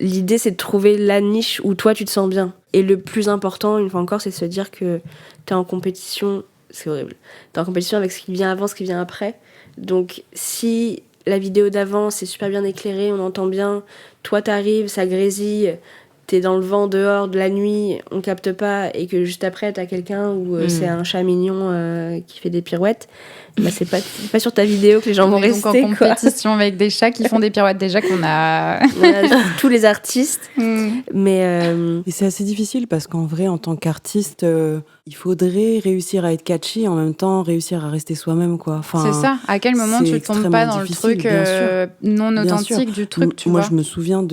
l'idée, c'est de trouver la niche où toi, tu te sens bien. Et le plus important, une fois encore, c'est de se dire que t'es en compétition. C'est horrible. T'es en compétition avec ce qui vient avant, ce qui vient après. Donc, si la vidéo d'avant, c'est super bien éclairé, on entend bien, toi, t'arrives, ça grésille, t'es dans le vent dehors de la nuit, on capte pas, et que juste après, t'as quelqu'un où c'est un chat mignon qui fait des pirouettes, bah, c'est pas sur ta vidéo que les gens vont rester. Donc en compétition avec des chats qui font des pirouettes, déjà qu'on a... tous les artistes. Mais Et c'est assez difficile parce qu'en vrai, en tant qu'artiste, il faudrait réussir à être catchy, en même temps réussir à rester soi-même, quoi. Enfin, c'est ça. À quel moment tu tombes pas dans le truc non authentique du truc, tu vois. Moi, je me souviens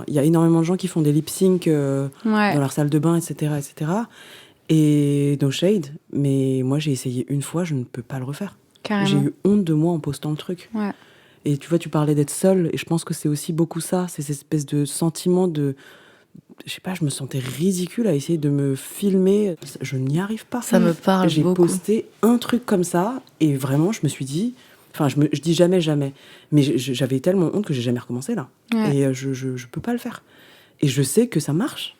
il y a énormément de gens qui font des lip-sync dans leur salle de bain, etc., etc. Et no shade, mais moi, j'ai essayé une fois, je ne peux pas le refaire. Carrément. J'ai eu honte de moi en postant le truc. Ouais. Et tu vois, tu parlais d'être seule, et je pense que c'est aussi beaucoup ça, c'est cette espèce de sentiment de... Je sais pas, je me sentais ridicule à essayer de me filmer. Je n'y arrive pas. Ça me parle J'ai beaucoup. posté un truc comme ça, et vraiment, je me suis dit... Enfin, je dis jamais, mais j'avais tellement honte que j'ai jamais recommencé, là. Ouais. Et je peux pas le faire. Et je sais que ça marche,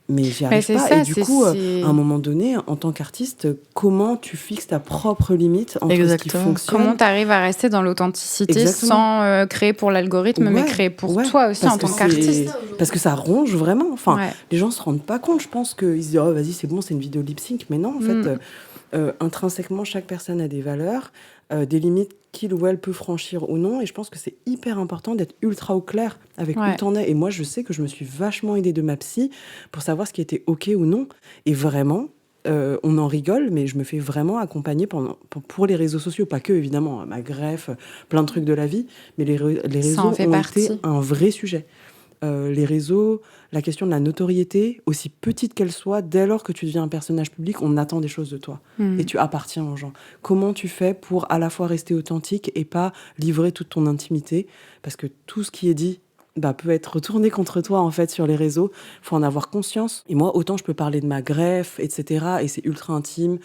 mais j'y arrive c'est pas. ça, et du coup, à un moment donné, en tant qu'artiste, comment tu fixes ta propre limite entre ce qui fonctionne? Comment tu arrives à rester dans l'authenticité sans créer pour l'algorithme, mais créer pour toi aussi en tant qu'artiste? Parce que ça ronge vraiment. Enfin, les gens se rendent pas compte. Je pense qu'ils se disent oh, vas-y, c'est bon, c'est une vidéo lip sync. Mais non, en fait, intrinsèquement, chaque personne a des valeurs, des limites qu'il ou elle peut franchir ou non. Et je pense que c'est hyper important d'être ultra au clair avec où t'en es. Et moi, je sais que je me suis vachement aidée de ma psy pour savoir ce qui était OK ou non. Et vraiment, on en rigole, mais je me fais vraiment accompagner pour les réseaux sociaux. Pas que, évidemment, ma greffe, plein de trucs de la vie. Mais les réseaux ont été un vrai sujet. Les réseaux, la question de la notoriété, aussi petite qu'elle soit, dès lors que tu deviens un personnage public, on attend des choses de toi. Et tu appartiens aux gens. Comment tu fais pour à la fois rester authentique et pas livrer toute ton intimité? Parce que tout ce qui est dit peut être retourné contre toi, en fait, sur les réseaux. Il faut en avoir conscience. Et moi, autant je peux parler de ma greffe, etc., et c'est ultra intime,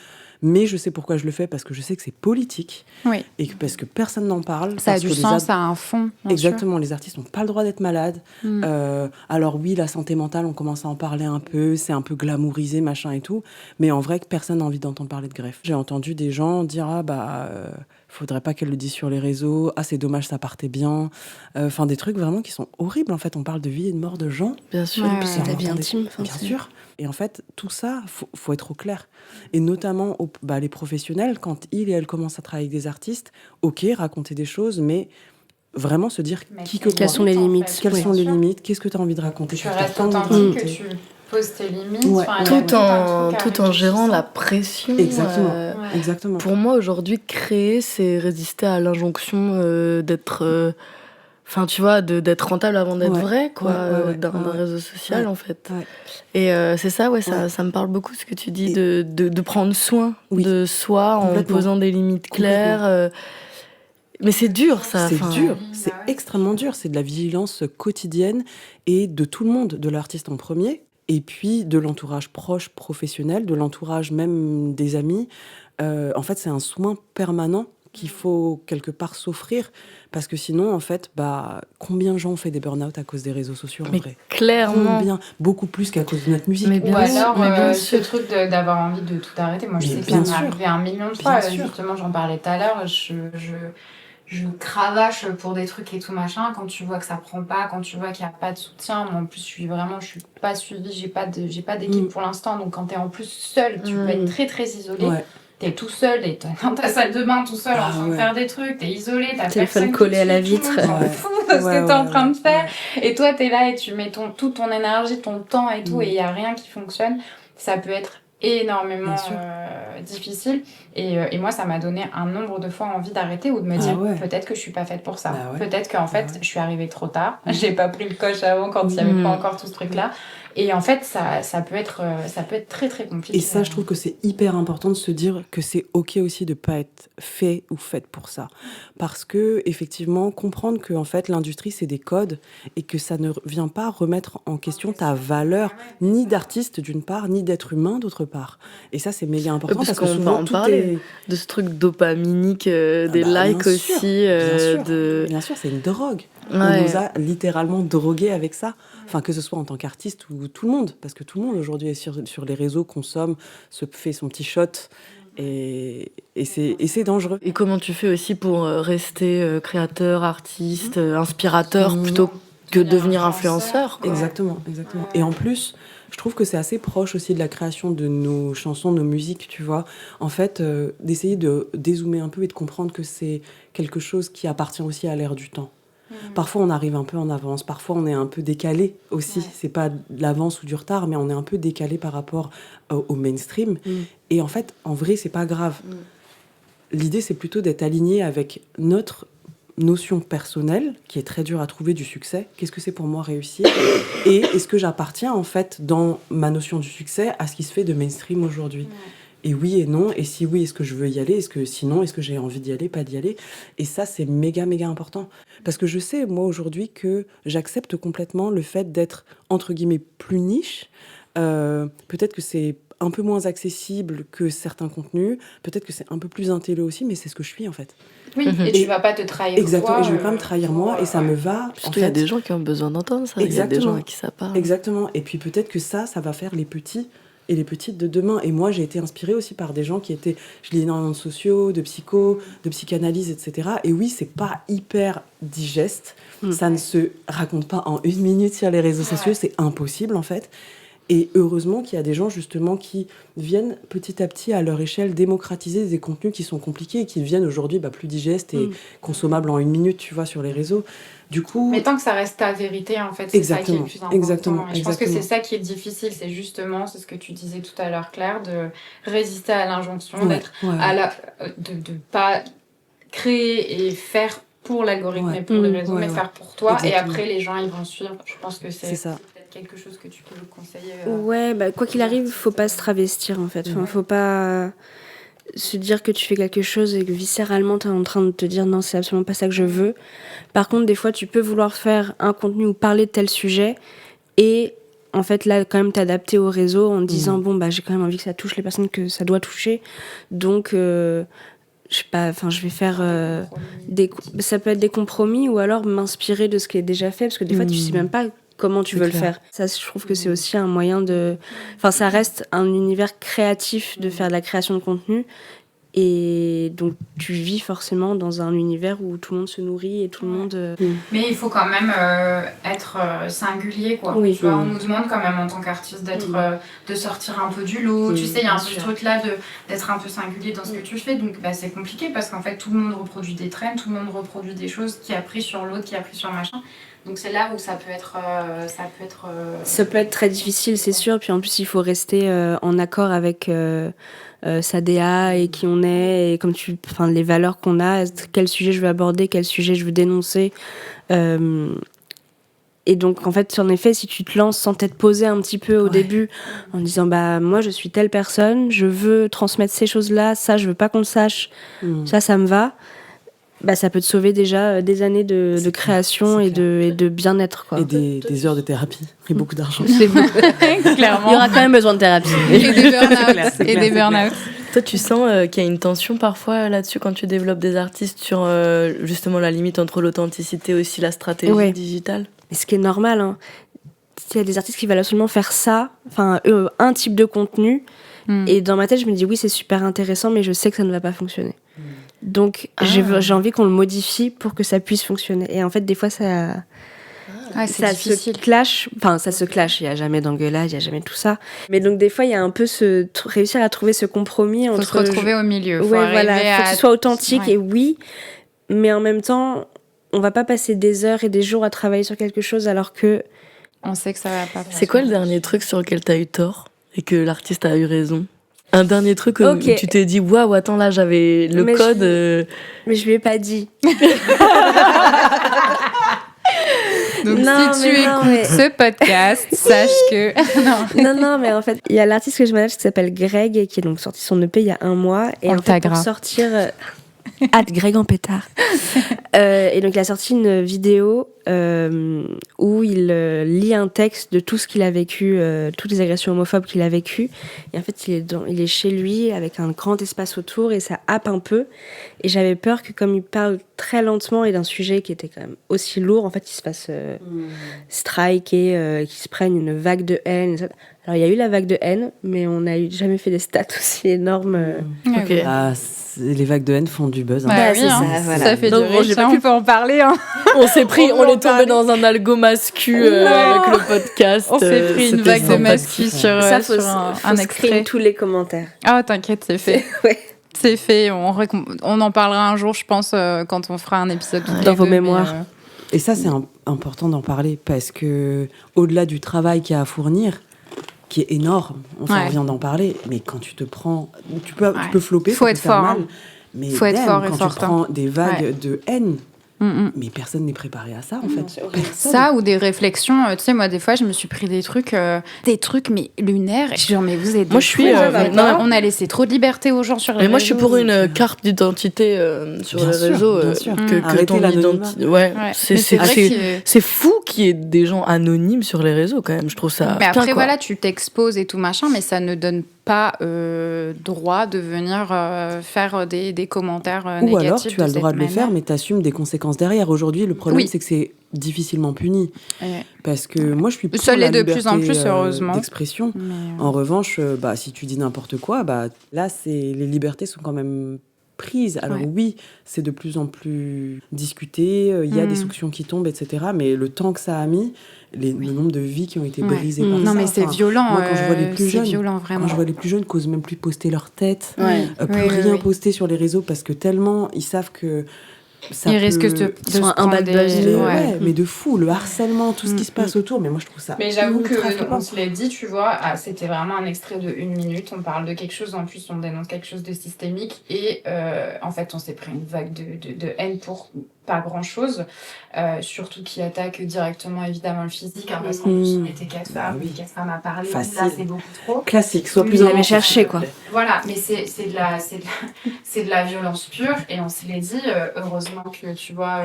mais je sais pourquoi je le fais, parce que je sais que c'est politique, et parce que personne n'en parle. Ça a du sens, ça a un fond. Exactement, les artistes n'ont pas le droit d'être malades. Alors oui, la santé mentale, on commence à en parler un peu, c'est un peu glamourisé, machin et tout, mais en vrai, que personne n'a envie d'entendre parler de greffe. J'ai entendu des gens dire faudrait pas qu'elle le dise sur les réseaux, c'est dommage, ça partait bien. Enfin, des trucs vraiment qui sont horribles, en fait. On parle de vie et de mort de gens. Bien sûr, c'est ta vie intime. Bien sûr. Et en fait, tout ça, faut être au clair. Et notamment, les professionnels, quand ils et elles commencent à travailler avec des artistes, raconter des choses, mais vraiment se dire quelles sont les limites. Quelles sont les limites, qu'est-ce que tu as envie de raconter. Tu restes authentique, que tu poses tes limites. Tout en gérant la pression. Exactement. Pour moi, aujourd'hui, créer, c'est résister à l'injonction d'être... tu vois, d'être rentable avant d'être vrai, quoi, d'un réseau social, en fait. Et c'est ça, ça me parle beaucoup, ce que tu dis, de prendre soin de soi en posant des limites claires. Mais c'est dur, ça. C'est dur, c'est extrêmement dur. C'est de la vigilance quotidienne et de tout le monde, de l'artiste en premier, et puis de l'entourage proche, professionnel, de l'entourage même des amis. En fait, c'est un soin permanent qu'il faut quelque part s'offrir, parce que sinon, en fait, combien de gens ont fait des burn-out à cause des réseaux sociaux, en vrai? Clairement. Combien? Beaucoup plus qu'à cause de notre musique. Ou alors, ce truc d'avoir envie de tout arrêter. Moi, je sais que ça m'est arrivé 1 million de fois. Justement, j'en parlais tout à l'heure. Je cravache pour des trucs et tout machin. Quand tu vois que ça prend pas, quand tu vois qu'il n'y a pas de soutien, moi en plus je suis pas suivie, j'ai pas d'équipe pour l'instant, donc quand t'es en plus seule, tu peux être très très isolée. T'es tout seul, t'es dans ta salle de bain tout seul en train de faire des trucs, t'es isolé, t'as téléphone collé à la vitre, t'en fous de ce que t'es en train de faire, et toi t'es là et tu mets toute ton énergie, ton temps et tout, et il y a rien qui fonctionne. Ça peut être énormément difficile. Et moi, ça m'a donné un nombre de fois envie d'arrêter ou de me dire peut-être que je suis pas faite pour ça. Peut-être qu'en fait, je suis arrivée trop tard. J'ai pas pris le coche avant quand il y avait pas encore tout ce truc-là. Et en fait, ça peut être très très compliqué. Et ça, je trouve que c'est hyper important de se dire que c'est ok aussi de pas être fait ou faite pour ça, parce que effectivement, comprendre que en fait l'industrie c'est des codes et que ça ne vient pas remettre en question ta valeur ni d'artiste d'une part, ni d'être humain d'autre part. Et ça, c'est méga important parce que souvent on tout parler de ce truc dopaminique, des likes aussi, bien sûr, c'est une drogue. On nous a littéralement drogués avec ça. Enfin, que ce soit en tant qu'artiste ou tout le monde. Parce que tout le monde, aujourd'hui, est sur les réseaux, consomme, se fait son petit shot. Et c'est dangereux. Et comment tu fais aussi pour rester créateur, artiste, inspirateur, plutôt que devenir influenceur, quoi. Exactement. Et en plus, je trouve que c'est assez proche aussi de la création de nos chansons, nos musiques, tu vois. En fait, d'essayer de dézoomer un peu et de comprendre que c'est quelque chose qui appartient aussi à l'ère du temps. Parfois, on arrive un peu en avance. Parfois, on est un peu décalé aussi. C'est pas de l'avance ou du retard, mais on est un peu décalé par rapport au mainstream. Et en fait, en vrai, c'est pas grave. L'idée, c'est plutôt d'être aligné avec notre notion personnelle, qui est très dure à trouver, du succès. Qu'est-ce que c'est pour moi réussir ? Et est-ce que j'appartiens, en fait, dans ma notion du succès, à ce qui se fait de mainstream aujourd'hui ? Et oui et non, et si oui, est-ce que je veux y aller ? Est-ce que j'ai envie d'y aller, pas d'y aller ? Et ça, c'est méga important. Parce que je sais, moi, aujourd'hui, que j'accepte complètement le fait d'être, entre guillemets, plus niche. Peut-être que c'est un peu moins accessible que certains contenus. Peut-être que c'est un peu plus intello aussi, mais c'est ce que je suis, en fait. Oui, et tu vas pas te trahir. Exactement, et je vais pas me trahir moi, et ça me va. Surtout, il y a des gens qui ont besoin d'entendre ça. Il y a des gens à qui ça parle. Exactement. Et puis peut-être que ça va faire les petits et les petites de demain. Et moi, j'ai été inspirée aussi par des gens qui étaient... Je lis énormément de sociaux, de psycho, de psychanalyse, etc. Et oui, c'est pas hyper digeste. Ça ne se raconte pas en 1 minute sur les réseaux sociaux. C'est impossible, en fait. Et heureusement qu'il y a des gens, justement, qui viennent petit à petit, à leur échelle, démocratiser des contenus qui sont compliqués et qui deviennent aujourd'hui plus digestes et consommables en 1 minute, tu vois, sur les réseaux. Du coup... Mais tant que ça reste ta vérité, en fait, c'est ça qui est le plus important. Exactement. Et je pense que c'est ça qui est difficile, c'est justement, c'est ce que tu disais tout à l'heure, Claire, de résister à l'injonction, de pas créer et faire pour l'algorithme et pour les réseaux, mais faire pour toi. Exactement. Et après, les gens, ils vont suivre. Je pense que c'est ça. Peut-être quelque chose que tu peux conseiller. Ouais, quoi qu'il arrive, faut pas se travestir, en fait. Enfin, faut pas se dire que tu fais quelque chose et que viscéralement t'es en train de te dire non, c'est absolument pas ça que je veux. Par contre, des fois, tu peux vouloir faire un contenu ou parler de tel sujet et en fait là quand même t'adapter au réseau en disant j'ai quand même envie que ça touche les personnes que ça doit toucher, donc je sais pas, enfin je vais faire ça peut être des compromis ou alors m'inspirer de ce qui est déjà fait, parce que des fois tu sais même pas comment tu veux le faire. Ça, je trouve que c'est aussi un moyen de... Enfin, ça reste un univers créatif de faire de la création de contenu. Et donc, tu vis forcément dans un univers où tout le monde se nourrit et tout le monde... Mais il faut quand même être singulier, quoi. Oui. Tu vois, on nous demande quand même en tant qu'artiste de sortir un peu du lot. Tu sais, il y a un peu ce truc-là d'être un peu singulier dans ce que tu fais. Donc, c'est compliqué parce qu'en fait, tout le monde reproduit des trends, tout le monde reproduit des choses qui a pris sur l'autre, qui a pris sur machin. Donc c'est là où ça peut être très difficile, c'est sûr. Puis en plus, il faut rester en accord avec sa DA et qui on est, et les valeurs qu'on a, quel sujet je veux aborder, quel sujet je veux dénoncer. Et donc, en fait, en effet, si tu te lances sans t'être posé un petit peu au début, en disant moi, je suis telle personne, je veux transmettre ces choses-là, ça, je veux pas qu'on le sache, ça me va. Ça peut te sauver déjà des années de création et de bien-être, quoi. Et des heures de thérapie et beaucoup d'argent. Clairement. Il y aura quand même besoin de thérapie. Et des burn-out. Toi, tu sens qu'il y a une tension parfois là-dessus quand tu développes des artistes sur justement la limite entre l'authenticité et aussi la stratégie digitale. Et ce qui est normal, hein. Il y a des artistes qui veulent absolument faire ça, un type de contenu. Et dans ma tête, je me dis oui, c'est super intéressant, mais je sais que ça ne va pas fonctionner. Donc, j'ai envie qu'on le modifie pour que ça puisse fonctionner. Et en fait, des fois, ça se clash. Enfin, ça se clash. Il n'y a jamais d'engueulade, il n'y a jamais tout ça. Mais donc, des fois, il y a un peu réussir à trouver ce compromis entre... Faut se retrouver au milieu. Faut que ce soit authentique et mais en même temps, on ne va pas passer des heures et des jours à travailler sur quelque chose alors que... On sait que ça va pas. C'est quoi le dernier truc sur lequel tu as eu tort et que l'artiste a eu raison ? Un dernier truc où tu t'es dit, waouh, attends, là, j'avais le code. Mais je lui ai pas dit. Donc si tu écoutes ce podcast, sache que... non, mais en fait, il y a l'artiste que je manage qui s'appelle Greg et qui a donc sorti son EP il y a un mois. Et on en le fait, taguera. pour sortir... Greg en pétard. Et donc il a sorti une vidéo où il lit un texte de tout ce qu'il a vécu, toutes les agressions homophobes qu'il a vécues. Et en fait, il est chez lui avec un grand espace autour et ça happe un peu. Et j'avais peur que comme il parle très lentement et d'un sujet qui était quand même aussi lourd, en fait, il se fasse strike et qu'il se prenne une vague de haine. Alors il y a eu la vague de haine, mais on n'a jamais fait des stats aussi énormes. Ok. Les vagues de haine font du buzz. Bah, c'est oui, ça, hein. voilà. Ça fait Donc, du riche, on peut en parler. Hein. On est tombé dans un algo mascu avec le podcast. On s'est pris une vague de mascu sur Ça, faut un extrait. screen tous les commentaires. Ah, t'inquiète, c'est fait. Ouais. C'est fait. On en parlera un jour, je pense, quand on fera un épisode. Dans vos mémoires. Et ça, c'est important d'en parler parce que au-delà du travail qu'il y a à fournir, qui est énorme, on vient d'en parler, mais quand tu te prends... Tu peux flopper, faut ça être peut faire fort. mal, Hein. mais faut être fort et quand fort, tu prends des vagues de haine, mais personne n'est préparé à ça, en fait. Personne. Ça ou des réflexions, tu sais, moi, des fois, je me suis pris des trucs mais lunaires. Je suis genre, mais vous êtes... Moi, je suis... on a laissé trop de liberté aux gens sur les réseaux. Mais moi, je suis pour une carte d'identité sur bien les sûr, réseaux. bien sûr. Que ton identité... Ouais. C'est fou qu'il y ait des gens anonymes sur les réseaux, quand même. Je trouve ça... Mais après, voilà, tu t'exposes et tout machin, mais ça ne donne pas droit de venir faire des commentaires négatifs. Ou alors, tu as le droit de le faire, mais tu assumes des conséquences derrière. Aujourd'hui, le problème, c'est que c'est difficilement puni. Parce que moi, je suis pour ça la l'est de liberté plus en plus, heureusement. d'expression. Mais... En revanche, si tu dis n'importe quoi, là, les libertés sont quand même prises. Alors oui, c'est de plus en plus discuté, il y a des sanctions qui tombent, etc. Mais le temps que ça a mis, le nombre de vies qui ont été brisées par ça. Non, mais c'est violent. Moi, quand je vois les plus jeunes, vraiment. Quand je vois les plus jeunes qui n'osent même plus poster leur tête, Ouais. rien poster sur les réseaux parce que tellement ils savent que ça ils risquent de se prendre mais de fou, le harcèlement, tout ce qui se passe autour. Mais moi, je trouve ça. Mais j'avoue qu'on se l'est dit, tu vois, c'était vraiment un extrait de 1 minute. On parle de quelque chose, en plus, on dénonce quelque chose de systémique. Et en fait, on s'est pris une vague de haine pour pas grand-chose. Surtout qui attaque directement, évidemment, le physique. Hein, parce qu'en plus, on était 4 femmes. 4 femmes à parler. Facile. Là, c'est beaucoup trop. Classique, soit plus Vous allez chercher, quoi. Voilà, mais c'est de la violence pure. Et on se l'est dit, heureusement que, tu vois,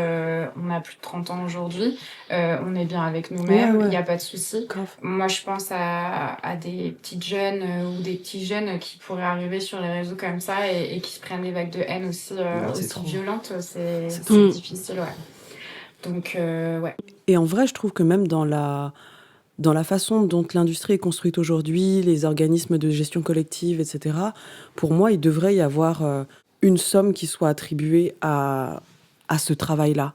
on a plus de 30 ans aujourd'hui. On est bien avec nous-mêmes, il n'y a pas de souci. Moi, je pense à des petites jeunes ou des petits jeunes qui pourraient arriver sur les réseaux comme ça et qui se prennent des vagues de haine aussi violentes. C'est difficile, Donc, Et en vrai, je trouve que même dans la façon dont l'industrie est construite aujourd'hui, les organismes de gestion collective, etc., pour moi, il devrait y avoir une somme qui soit attribuée à ce travail-là.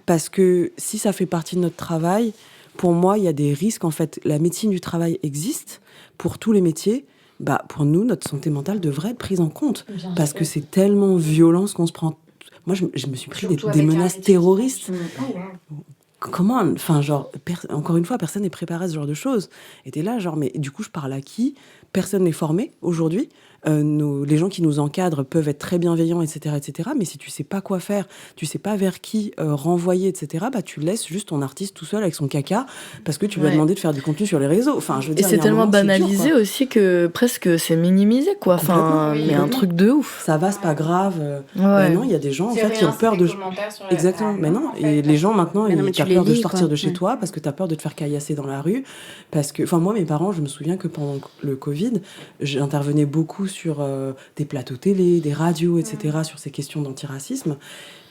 Parce que si ça fait partie de notre travail, pour moi, il y a des risques. En fait, la médecine du travail existe pour tous les métiers. Pour nous, notre santé mentale devrait être prise en compte. Parce que c'est tellement violent ce qu'on se prend. Moi, je me suis pris des menaces terroristes. Comment, enfin, encore une fois, personne n'est préparé à ce genre de choses. Et t'es là, mais du coup, je parle à qui ? Personne n'est formé aujourd'hui. Les gens qui nous encadrent peuvent être très bienveillants, etc., mais si tu sais pas quoi faire, tu sais pas vers qui renvoyer, etc., tu laisses juste ton artiste tout seul avec son caca parce que tu lui as demandé de faire du contenu sur les réseaux. Enfin, je veux dire, et c'est tellement banalisé aussi que presque c'est minimisé, quoi. Enfin, mais un truc de ouf. Ça va, c'est pas grave. Non, il y a des gens en fait qui ont peur de. Exactement. Mais non, et les gens maintenant, ils ont peur de sortir de chez toi parce que t'as peur de te faire caillasser dans la rue. Parce que, moi, mes parents, je me souviens que pendant le Covid, j'intervenais beaucoup sur des plateaux télé, des radios, etc., sur ces questions d'antiracisme.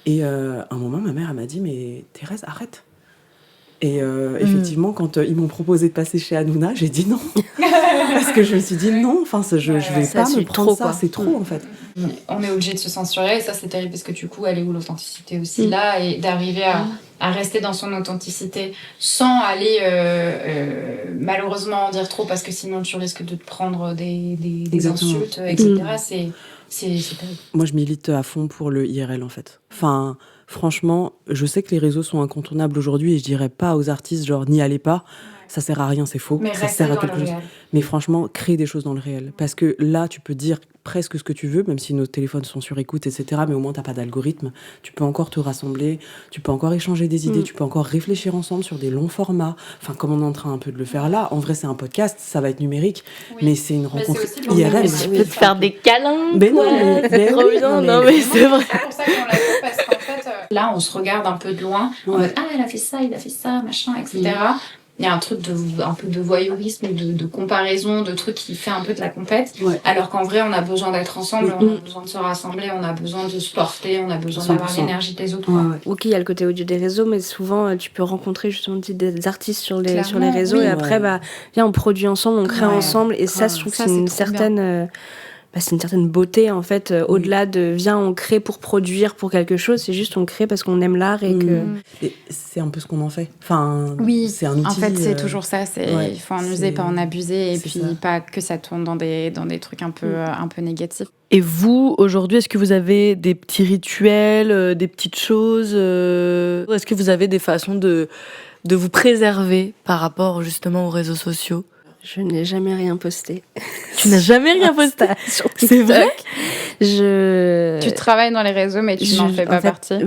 Et à un moment, ma mère, elle m'a dit « Mais Thérèse, arrête !» Et effectivement, quand ils m'ont proposé de passer chez Hanouna, j'ai dit non. Parce que je me suis dit non, je vais pas me prendre ça, c'est trop en fait. On est obligé de se censurer, et ça c'est terrible parce que du coup, elle est où l'authenticité aussi là, et d'arriver à rester dans son authenticité sans aller malheureusement en dire trop parce que sinon tu risques de te prendre des insultes, etc. C'est terrible. Moi, je milite à fond pour le IRL en fait. Enfin, franchement, je sais que les réseaux sont incontournables aujourd'hui et je dirais pas aux artistes n'y allez pas. ça sert à rien, c'est faux. Mais ça sert à quelque chose. Réel. Mais franchement, crée des choses dans le réel. Parce que là, tu peux dire presque ce que tu veux, même si nos téléphones sont sur écoute, etc. Mais au moins, t'as pas d'algorithme. Tu peux encore te rassembler, tu peux encore échanger des idées, tu peux encore réfléchir ensemble sur des longs formats. Enfin, comme on est en train un peu de le faire là. En vrai, c'est un podcast, ça va être numérique, mais c'est une rencontre IRL. Tu peux te faire des câlins. Mais non, mais trop bien. Non, mais c'est vrai. C'est pour ça qu'on l'a fait, parce qu'en fait, là, on se regarde un peu de loin. En mode, ah, il a fait ça, machin, etc. Il y a un truc un peu de voyeurisme, de comparaison, de trucs qui fait un peu de la compète. Ouais. Alors qu'en vrai, on a besoin d'être ensemble, on a besoin de se rassembler, on a besoin de se porter, on a besoin d'avoir l'énergie des autres. Ouais. Ok, il y a le côté audio des réseaux, mais souvent, tu peux rencontrer justement des artistes sur les réseaux. Et après, viens, on produit ensemble, on crée ensemble. Et ça, je trouve que c'est une certaine... c'est une certaine beauté en fait, au-delà de viens on crée pour produire pour quelque chose, c'est juste on crée parce qu'on aime l'art et que... Et c'est un peu ce qu'on en fait. Enfin, c'est un outil. En fait, c'est toujours ça, il faut en user, pas en abuser, et puis pas que ça tourne dans des trucs un peu négatifs. Et vous, aujourd'hui, est-ce que vous avez des petits rituels, des petites choses Est-ce que vous avez des façons de vous préserver par rapport justement aux réseaux sociaux ? Je n'ai jamais rien posté. Tu n'as jamais rien posté sur TikTok ? C'est vrai ? Tu travailles dans les réseaux, mais tu n'en fais pas partie.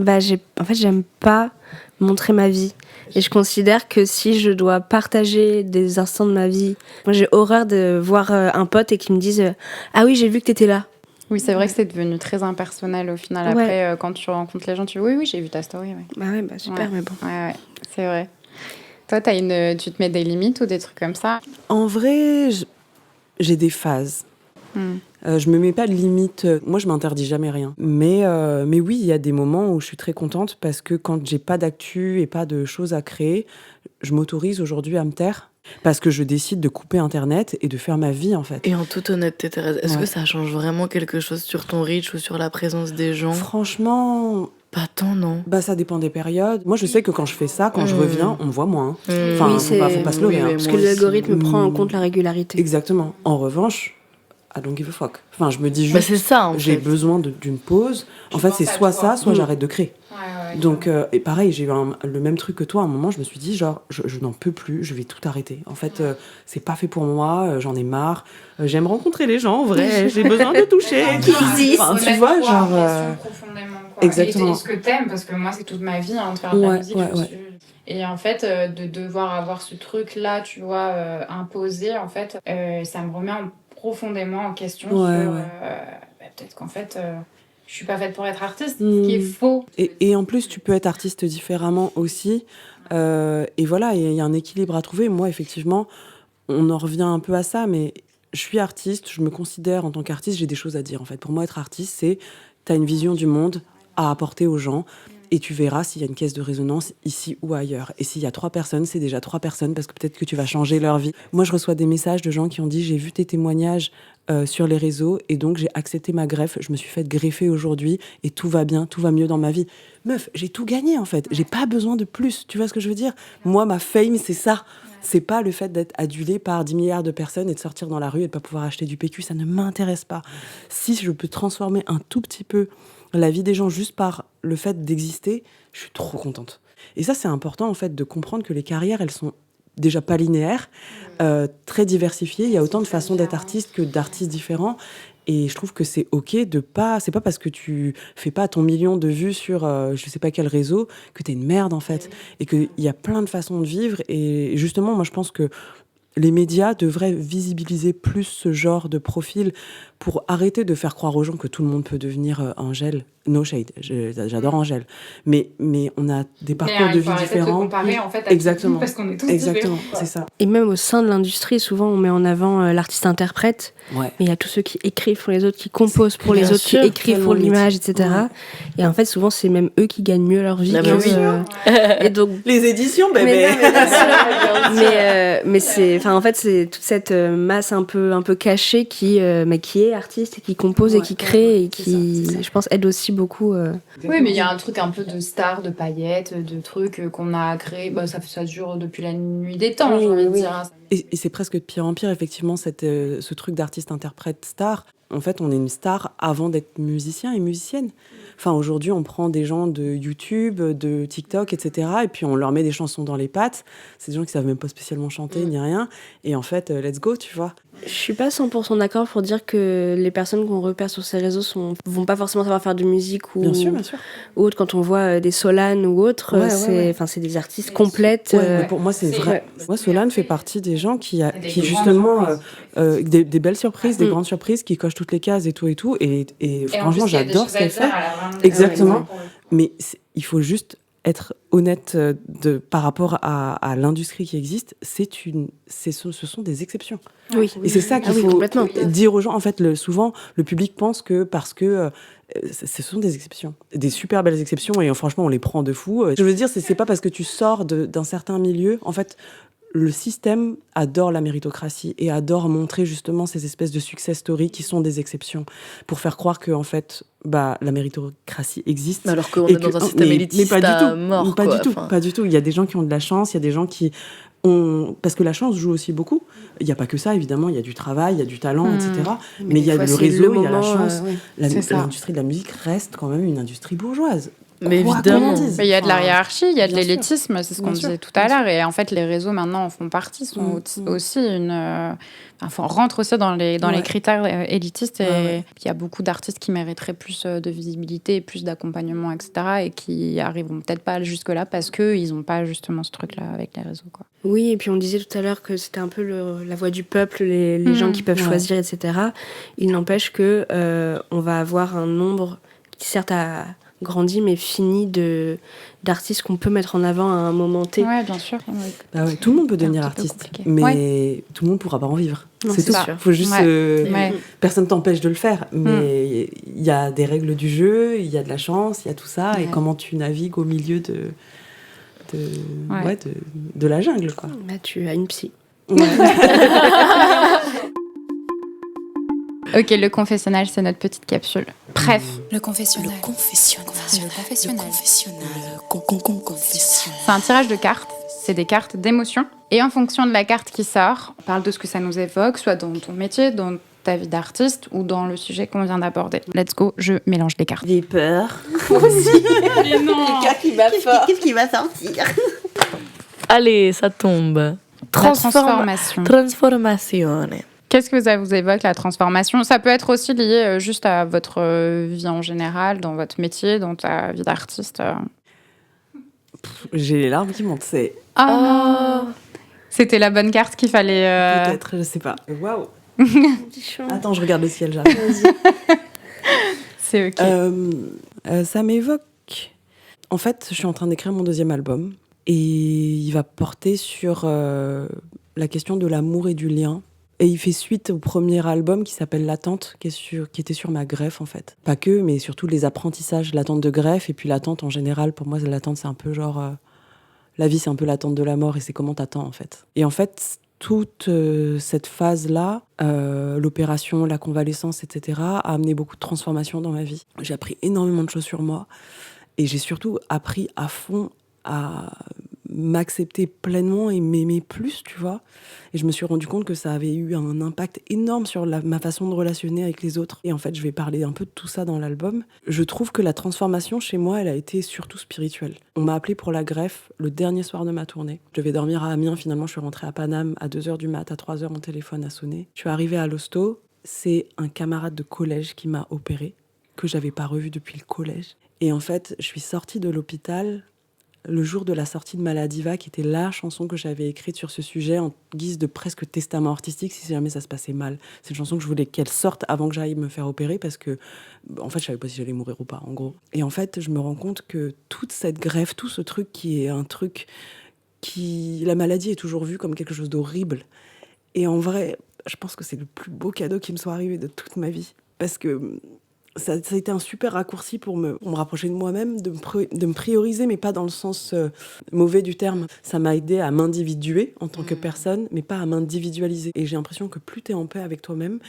En fait, j'aime pas montrer ma vie. Et je considère que si je dois partager des instants de ma vie... Moi, j'ai horreur de voir un pote et qu'il me dise « Ah oui, j'ai vu que t'étais là ». Oui, c'est vrai que c'est devenu très impersonnel au final. Après, quand tu rencontres les gens, tu dis « Oui, j'ai vu ta story. » Super, mais bon. Ouais, c'est vrai. Toi, tu te mets des limites ou des trucs comme ça ? En vrai, j'ai des phases. Je me mets pas de limites. Moi, je m'interdis jamais rien. Mais oui, il y a des moments où je suis très contente parce que quand j'ai pas d'actu et pas de choses à créer, je m'autorise aujourd'hui à me taire parce que je décide de couper Internet et de faire ma vie, en fait. Et en toute honnêteté, Thérèse, est-ce que ça change vraiment quelque chose sur ton reach ou sur la présence des gens ? Franchement... Pas tant, non. Ça dépend des périodes. Moi, je sais que quand je fais ça, quand je reviens, on me voit moins. Enfin, faut pas se leurrer. Parce que l'algorithme prend en compte la régularité. Exactement. En revanche, I don't give a fuck. Enfin, je me dis juste, c'est ça, j'ai besoin d'une pause. En fait, c'est soit ça, soit j'arrête de créer. Donc, et pareil, j'ai eu le même truc que toi. À un moment, je me suis dit, genre, je n'en peux plus, je vais tout arrêter. En fait, c'est pas fait pour moi, j'en ai marre. J'aime rencontrer les gens, en vrai. J'ai besoin de toucher. Enfin, tu vois, genre... Exactement. Et ce que t'aimes, parce que moi, c'est toute ma vie, de faire de la musique. Et en fait, de devoir avoir ce truc-là, tu vois, imposé, en fait, ça me remet profondément en question sur peut-être qu'en fait... je suis pas faite pour être artiste, ce qui est faux. Et en plus, tu peux être artiste différemment aussi. Et voilà, il y a un équilibre à trouver. Moi, effectivement, on en revient un peu à ça, mais je suis artiste, je me considère en tant qu'artiste, j'ai des choses à dire. En fait, pour moi, être artiste, c'est t'as une vision du monde à apporter aux gens. Et tu verras s'il y a une caisse de résonance ici ou ailleurs. Et s'il y a 3 personnes, c'est déjà 3 personnes parce que peut-être que tu vas changer leur vie. Moi, je reçois des messages de gens qui ont dit « J'ai vu tes témoignages sur les réseaux et donc j'ai accepté ma greffe. Je me suis fait greffer aujourd'hui et tout va bien, tout va mieux dans ma vie. » Meuf, j'ai tout gagné en fait. J'ai pas besoin de plus. Tu vois ce que je veux dire ? Moi, ma fame, c'est ça. C'est pas le fait d'être adulé par 10 milliards de personnes et de sortir dans la rue et de pas pouvoir acheter du PQ. Ça ne m'intéresse pas. Si je peux transformer un tout petit peu la vie des gens juste par le fait d'exister, je suis trop contente. Et ça, c'est important, en fait, de comprendre que les carrières, elles sont déjà pas linéaires, très diversifiées. Il y a autant de façons d'être artiste que d'artistes différents. Et je trouve que c'est OK de pas... C'est pas parce que tu fais pas ton million de vues sur je sais pas quel réseau que t'es une merde, en fait. Et qu'il y a plein de façons de vivre. Et justement, moi, je pense que les médias devraient visibiliser plus ce genre de profil pour arrêter de faire croire aux gens que tout le monde peut devenir Angèle. No shade, j'adore Angèle. Mais on a des parcours de vie différents. De comparer, en fait, à exactement. Parce qu'on est tous exactement, différents. C'est ça. Et même au sein de l'industrie, souvent, on met en avant l'artiste-interprète. Mais il y a tous ceux qui écrivent pour les autres, qui composent pour les autres, qui écrivent pour l'image, etc. Et en fait, souvent, c'est même eux qui gagnent mieux leur vie. Et donc... Les éditions, bébé. Mais c'est... Enfin, en fait, c'est toute cette masse un peu cachée qui est artiste et qui compose et qui crée et qui, je pense, aide aussi beaucoup. Oui, mais il y a un truc un peu de star, de paillettes, de trucs qu'on a créé. Ça dure depuis la nuit des temps, j'ai envie de dire. Et c'est presque de pire en pire, effectivement, ce truc d'artiste-interprète star. en fait, on est une star avant d'être musicien et musicienne. Enfin, aujourd'hui, on prend des gens de YouTube, de TikTok, etc. Et puis, on leur met des chansons dans les pattes. C'est des gens qui savent même pas spécialement chanter ni rien. Et en fait, let's go, tu vois. Je suis pas 100% d'accord pour dire que les personnes qu'on repère sur ces réseaux vont pas forcément savoir faire de musique ou bien sûr. Ou autre. Quand on voit des Solane ou autres, c'est des artistes complètes. Mais pour moi, c'est vrai. Moi, Solane fait partie des gens qui justement des belles surprises, des grandes surprises, qui cochent toutes les cases et tout. Et franchement, j'adore ce qu'elle fait. Exactement. Mais il faut juste être honnête par rapport à l'industrie qui existe. Ce sont des exceptions. Oui. Et c'est ça qu'il faut dire aux gens. En fait, souvent, le public pense que parce que ce sont des exceptions, des super belles exceptions, et franchement, on les prend de fou. Je veux dire, c'est pas parce que tu sors d'un certain milieu. En fait, le système adore la méritocratie et adore montrer justement ces espèces de success stories qui sont des exceptions pour faire croire que en fait la méritocratie existe. Alors qu'on est dans un système élitiste à mort. Pas du tout. Il y a des gens qui ont de la chance, il y a des gens qui ont... Parce que la chance joue aussi beaucoup. Il n'y a pas que ça, évidemment. Il y a du travail, il y a du talent, etc. Mais il y a le réseau, il y a la chance. L'industrie de la musique reste quand même une industrie bourgeoise. Mais évidemment. Il y a de la hiérarchie, il y a de l'élitisme, c'est ce qu'on disait tout à l'heure. Et en fait, les réseaux maintenant en font partie, sont aussi rentrent aussi dans les critères élitistes. Et il y a beaucoup d'artistes qui mériteraient plus de visibilité, plus d'accompagnement, etc. Et qui arriveront peut-être pas jusque-là parce qu'ils n'ont pas justement ce truc-là avec les réseaux, quoi. Oui, et puis on disait tout à l'heure que c'était un peu la voix du peuple, les gens qui peuvent choisir, etc. Il n'empêche que on va avoir un nombre qui certes a grandi mais fini d'artistes qu'on peut mettre en avant à un moment T. Ouais, bien sûr. Tout le monde peut devenir artiste, mais tout le monde pourra pas en vivre. Non, c'est tout. sûr. Faut juste personne t'empêche de le faire, mais il y a des règles du jeu, il y a de la chance, il y a tout ça, et comment tu navigues au milieu de la jungle, quoi. Là, tu as une psy. Ok, le confessionnal, c'est notre petite capsule. Bref. Le confessionnal. C'est un tirage de cartes. C'est des cartes d'émotions. Et en fonction de la carte qui sort, on parle de ce que ça nous évoque, soit dans ton métier, dans ta vie d'artiste ou dans le sujet qu'on vient d'aborder. Let's go, je mélange les cartes. J'ai peur. Mais non. Qu'est-ce qui va sortir? Allez, ça tombe. Transformation. Transformazione. Qu'est-ce que ça vous évoque, la transformation? Ça peut être aussi lié juste à votre vie en général, dans votre métier, dans ta vie d'artiste. J'ai les larmes qui montent, c'est... C'était la bonne carte qu'il fallait... Peut-être, je sais pas. Waouh. Attends, je regarde le ciel, j'arrive. C'est ok. Ça m'évoque... En fait, je suis en train d'écrire mon 2e album, et il va porter sur la question de l'amour et du lien. Et il fait suite au premier album qui s'appelle L'attente, qui était sur ma greffe, en fait. Pas que, mais surtout les apprentissages, l'attente de greffe, et puis l'attente en général. Pour moi, l'attente, c'est un peu genre... la vie, c'est un peu l'attente de la mort, et c'est comment t'attends, en fait. Et en fait, toute cette phase-là, l'opération, la convalescence, etc., a amené beaucoup de transformations dans ma vie. J'ai appris énormément de choses sur moi, et j'ai surtout appris à fond à m'accepter pleinement et m'aimer plus, tu vois. Et je me suis rendu compte que ça avait eu un impact énorme sur ma façon de relationner avec les autres. Et en fait, je vais parler un peu de tout ça dans l'album. Je trouve que la transformation chez moi, elle a été surtout spirituelle. On m'a appelée pour la greffe le dernier soir de ma tournée. Je devais dormir à Amiens, finalement je suis rentrée à Paname à 2h du mat, à 3h mon téléphone a sonné. Je suis arrivée à l'hosto, c'est un camarade de collège qui m'a opérée, que j'avais pas revu depuis le collège. Et en fait, je suis sortie de l'hôpital le jour de la sortie de Maladiva, qui était la chanson que j'avais écrite sur ce sujet en guise de presque testament artistique si jamais ça se passait mal. C'est une chanson que je voulais qu'elle sorte avant que j'aille me faire opérer parce que, en fait, je savais pas si j'allais mourir ou pas, en gros. Et en fait, je me rends compte que toute cette greffe, tout ce truc qui est un truc qui... La maladie est toujours vue comme quelque chose d'horrible. Et en vrai, je pense que c'est le plus beau cadeau qui me soit arrivé de toute ma vie. Parce que... Ça a été un super raccourci pour me rapprocher de moi-même, de me prioriser, mais pas dans le sens mauvais du terme. Ça m'a aidé à m'individuer en tant que personne, mais pas à m'individualiser. Et j'ai l'impression que plus t'es en paix avec toi-même,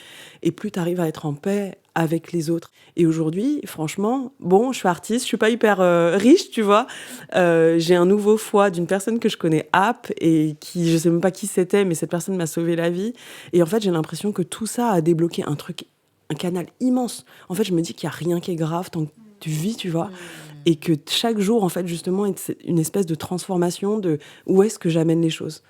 et plus t'arrives à être en paix avec les autres. Et aujourd'hui, franchement, bon, je suis artiste, je suis pas hyper riche, tu vois. J'ai un nouveau foie d'une personne que je connais, App, et qui, je sais même pas qui c'était, mais cette personne m'a sauvé la vie. Et en fait, j'ai l'impression que tout ça a débloqué un truc un canal immense. En fait, je me dis qu'il n'y a rien qui est grave tant que tu vis, tu vois. Et que chaque jour, en fait, justement, c'est une espèce de transformation de où est-ce que j'amène les choses.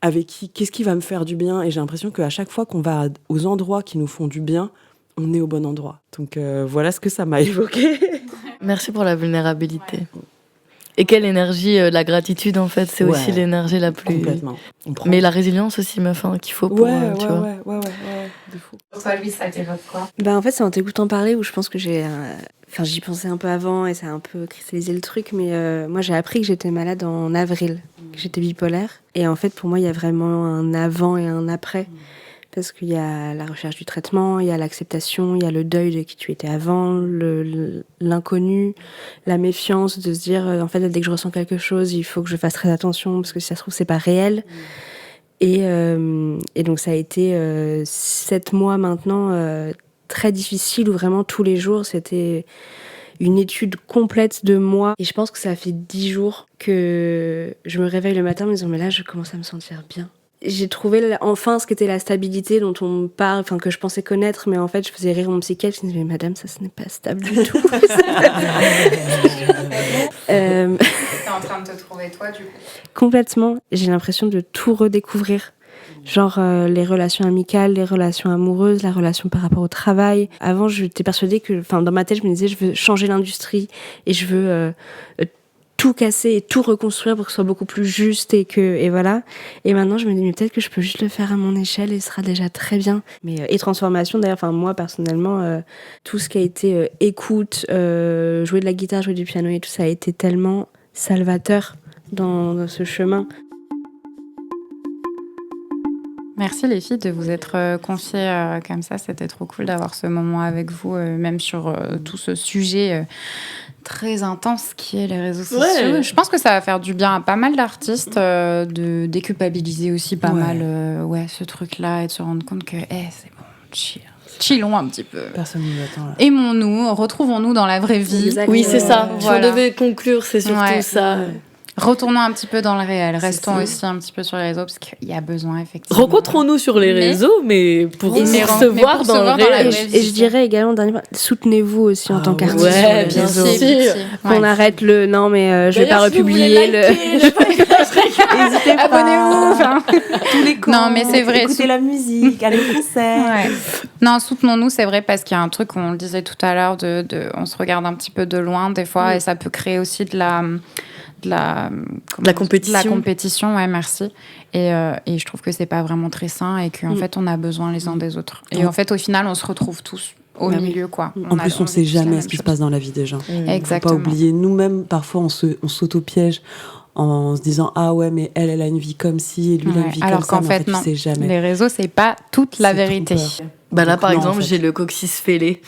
Avec qui, qu'est-ce qui va me faire du bien. Et j'ai l'impression qu'à chaque fois qu'on va aux endroits qui nous font du bien, on est au bon endroit. Donc voilà ce que ça m'a évoqué. Merci pour la vulnérabilité. Et quelle énergie, la gratitude en fait, c'est aussi l'énergie la plus... Complètement. Mais la résilience aussi, meuf, qu'il faut pour, tu vois. Ouais, de fou. Pour toi, Louise, ça t'évoque quoi ? En fait, c'est en t'écoutant parler où je pense que j'y pensais un peu avant et ça a un peu cristallisé le truc, mais moi j'ai appris que j'étais malade en avril, que j'étais bipolaire. Et en fait, pour moi, il y a vraiment un avant et un après. Parce qu'il y a la recherche du traitement, il y a l'acceptation, il y a le deuil de qui tu étais avant, l'inconnu, la méfiance de se dire, en fait, dès que je ressens quelque chose, il faut que je fasse très attention parce que si ça se trouve, c'est pas réel. Et donc, ça a été 7 mois maintenant très difficile où vraiment tous les jours, c'était une étude complète de moi. Et je pense que ça fait 10 jours que je me réveille le matin en me disant, mais là, je commence à me sentir bien. J'ai trouvé enfin ce qu'était la stabilité dont on me parle, que je pensais connaître, mais en fait, je faisais rire mon psychiatre. Je me disais, mais madame, ça, ce n'est pas stable du tout. T'es en train de te trouver, toi, du coup ? Complètement. J'ai l'impression de tout redécouvrir. Genre les relations amicales, les relations amoureuses, la relation par rapport au travail. Avant, j'étais persuadée que, dans ma tête, je me disais, je veux changer l'industrie et je veux tout casser et tout reconstruire pour que ce soit beaucoup plus juste et voilà. Et maintenant, je me dis, mais peut-être que je peux juste le faire à mon échelle et ce sera déjà très bien. Et transformation, d'ailleurs, moi, personnellement, tout ce qui a été écoute, jouer de la guitare, jouer du piano et tout ça a été tellement salvateur dans ce chemin. Merci les filles de vous être confiées comme ça. C'était trop cool d'avoir ce moment avec vous, même sur tout ce sujet très intense qui est les réseaux sociaux. Ouais. Je pense que ça va faire du bien à pas mal d'artistes de déculpabiliser aussi pas mal ce truc-là et de se rendre compte que c'est bon, chillons un petit peu. Personne ne m'attend là. Aimons-nous, retrouvons-nous dans la vraie vie. Exactement. Oui, c'est ça. Voilà. Si on devait conclure, c'est surtout ça. Ouais. Retournons un petit peu dans le réel. Restons aussi un petit peu sur les réseaux parce qu'il y a besoin, effectivement. Rencontrons-nous sur les réseaux, mais pour se voir dans le réel. Et je dirais également, soutenez-vous aussi en tant qu'artiste. Ouais, bien sûr. On arrête non, mais je vais pas republier N'hésitez pas. Abonnez-vous. Tous les camps. Non, mais c'est vrai. Écoutez la musique, allez au concert. Ouais. Non, soutenons-nous, c'est vrai, parce qu'il y a un truc, on le disait tout à l'heure, on se regarde un petit peu de loin des fois, et ça peut créer aussi de la compétition. De la compétition, ouais, merci. Et je trouve que c'est pas vraiment très sain et qu'en fait, on a besoin les uns des autres. Et en fait, au final, on se retrouve tous au milieu, quoi. En plus, on sait jamais ce qui se passe dans la vie des gens. Exactement. Faut pas oublier, nous-mêmes, parfois, on s'auto-piège en se disant ah ouais mais elle a une vie comme ci et lui il a une vie alors comme ça. Alors qu'en fait, non. Tu sais jamais. Les réseaux, c'est pas toute la vérité. Là, par exemple, j'ai le coccyx fêlé.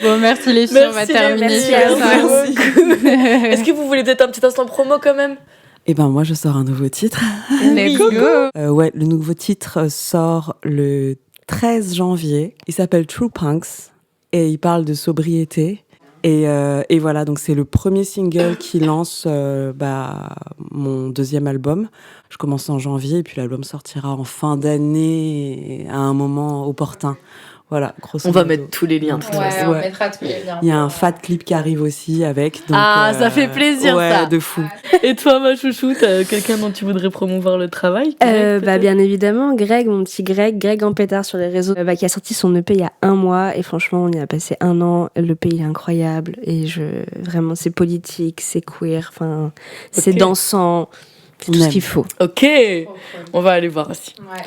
Bon, merci les filles, on va terminer. Merci. Est-ce que vous voulez peut-être un petit instant promo quand même ? Moi, je sors un nouveau titre. Let's go. Le nouveau titre sort le 13 janvier. Il s'appelle True Punks et il parle de sobriété. Et voilà, donc c'est le premier single qui lance mon deuxième album. Je commence en janvier et puis l'album sortira en fin d'année à un moment opportun. Voilà, grosso modo. On va mettre tous les liens. On mettra tous les liens. Il y a un fat clip qui arrive aussi avec. Donc, ça fait plaisir ça. De fou. Et toi, ma chouchou, t'as quelqu'un dont tu voudrais promouvoir le travail bien évidemment, Greg, mon petit Greg en pétard sur les réseaux, qui a sorti son EP il y a 1 mois et franchement, on y a passé 1 an. L'EP il est incroyable et vraiment, c'est politique, c'est queer, c'est dansant, c'est tout ce qu'il faut. Ok, on va aller voir aussi. Ouais.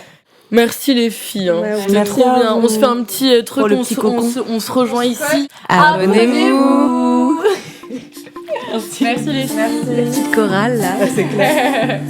Merci les filles, c'était trop bien. On se fait un petit truc, on se rejoint ici. Abonnez-vous. Merci les filles. La petite chorale là. C'est clair.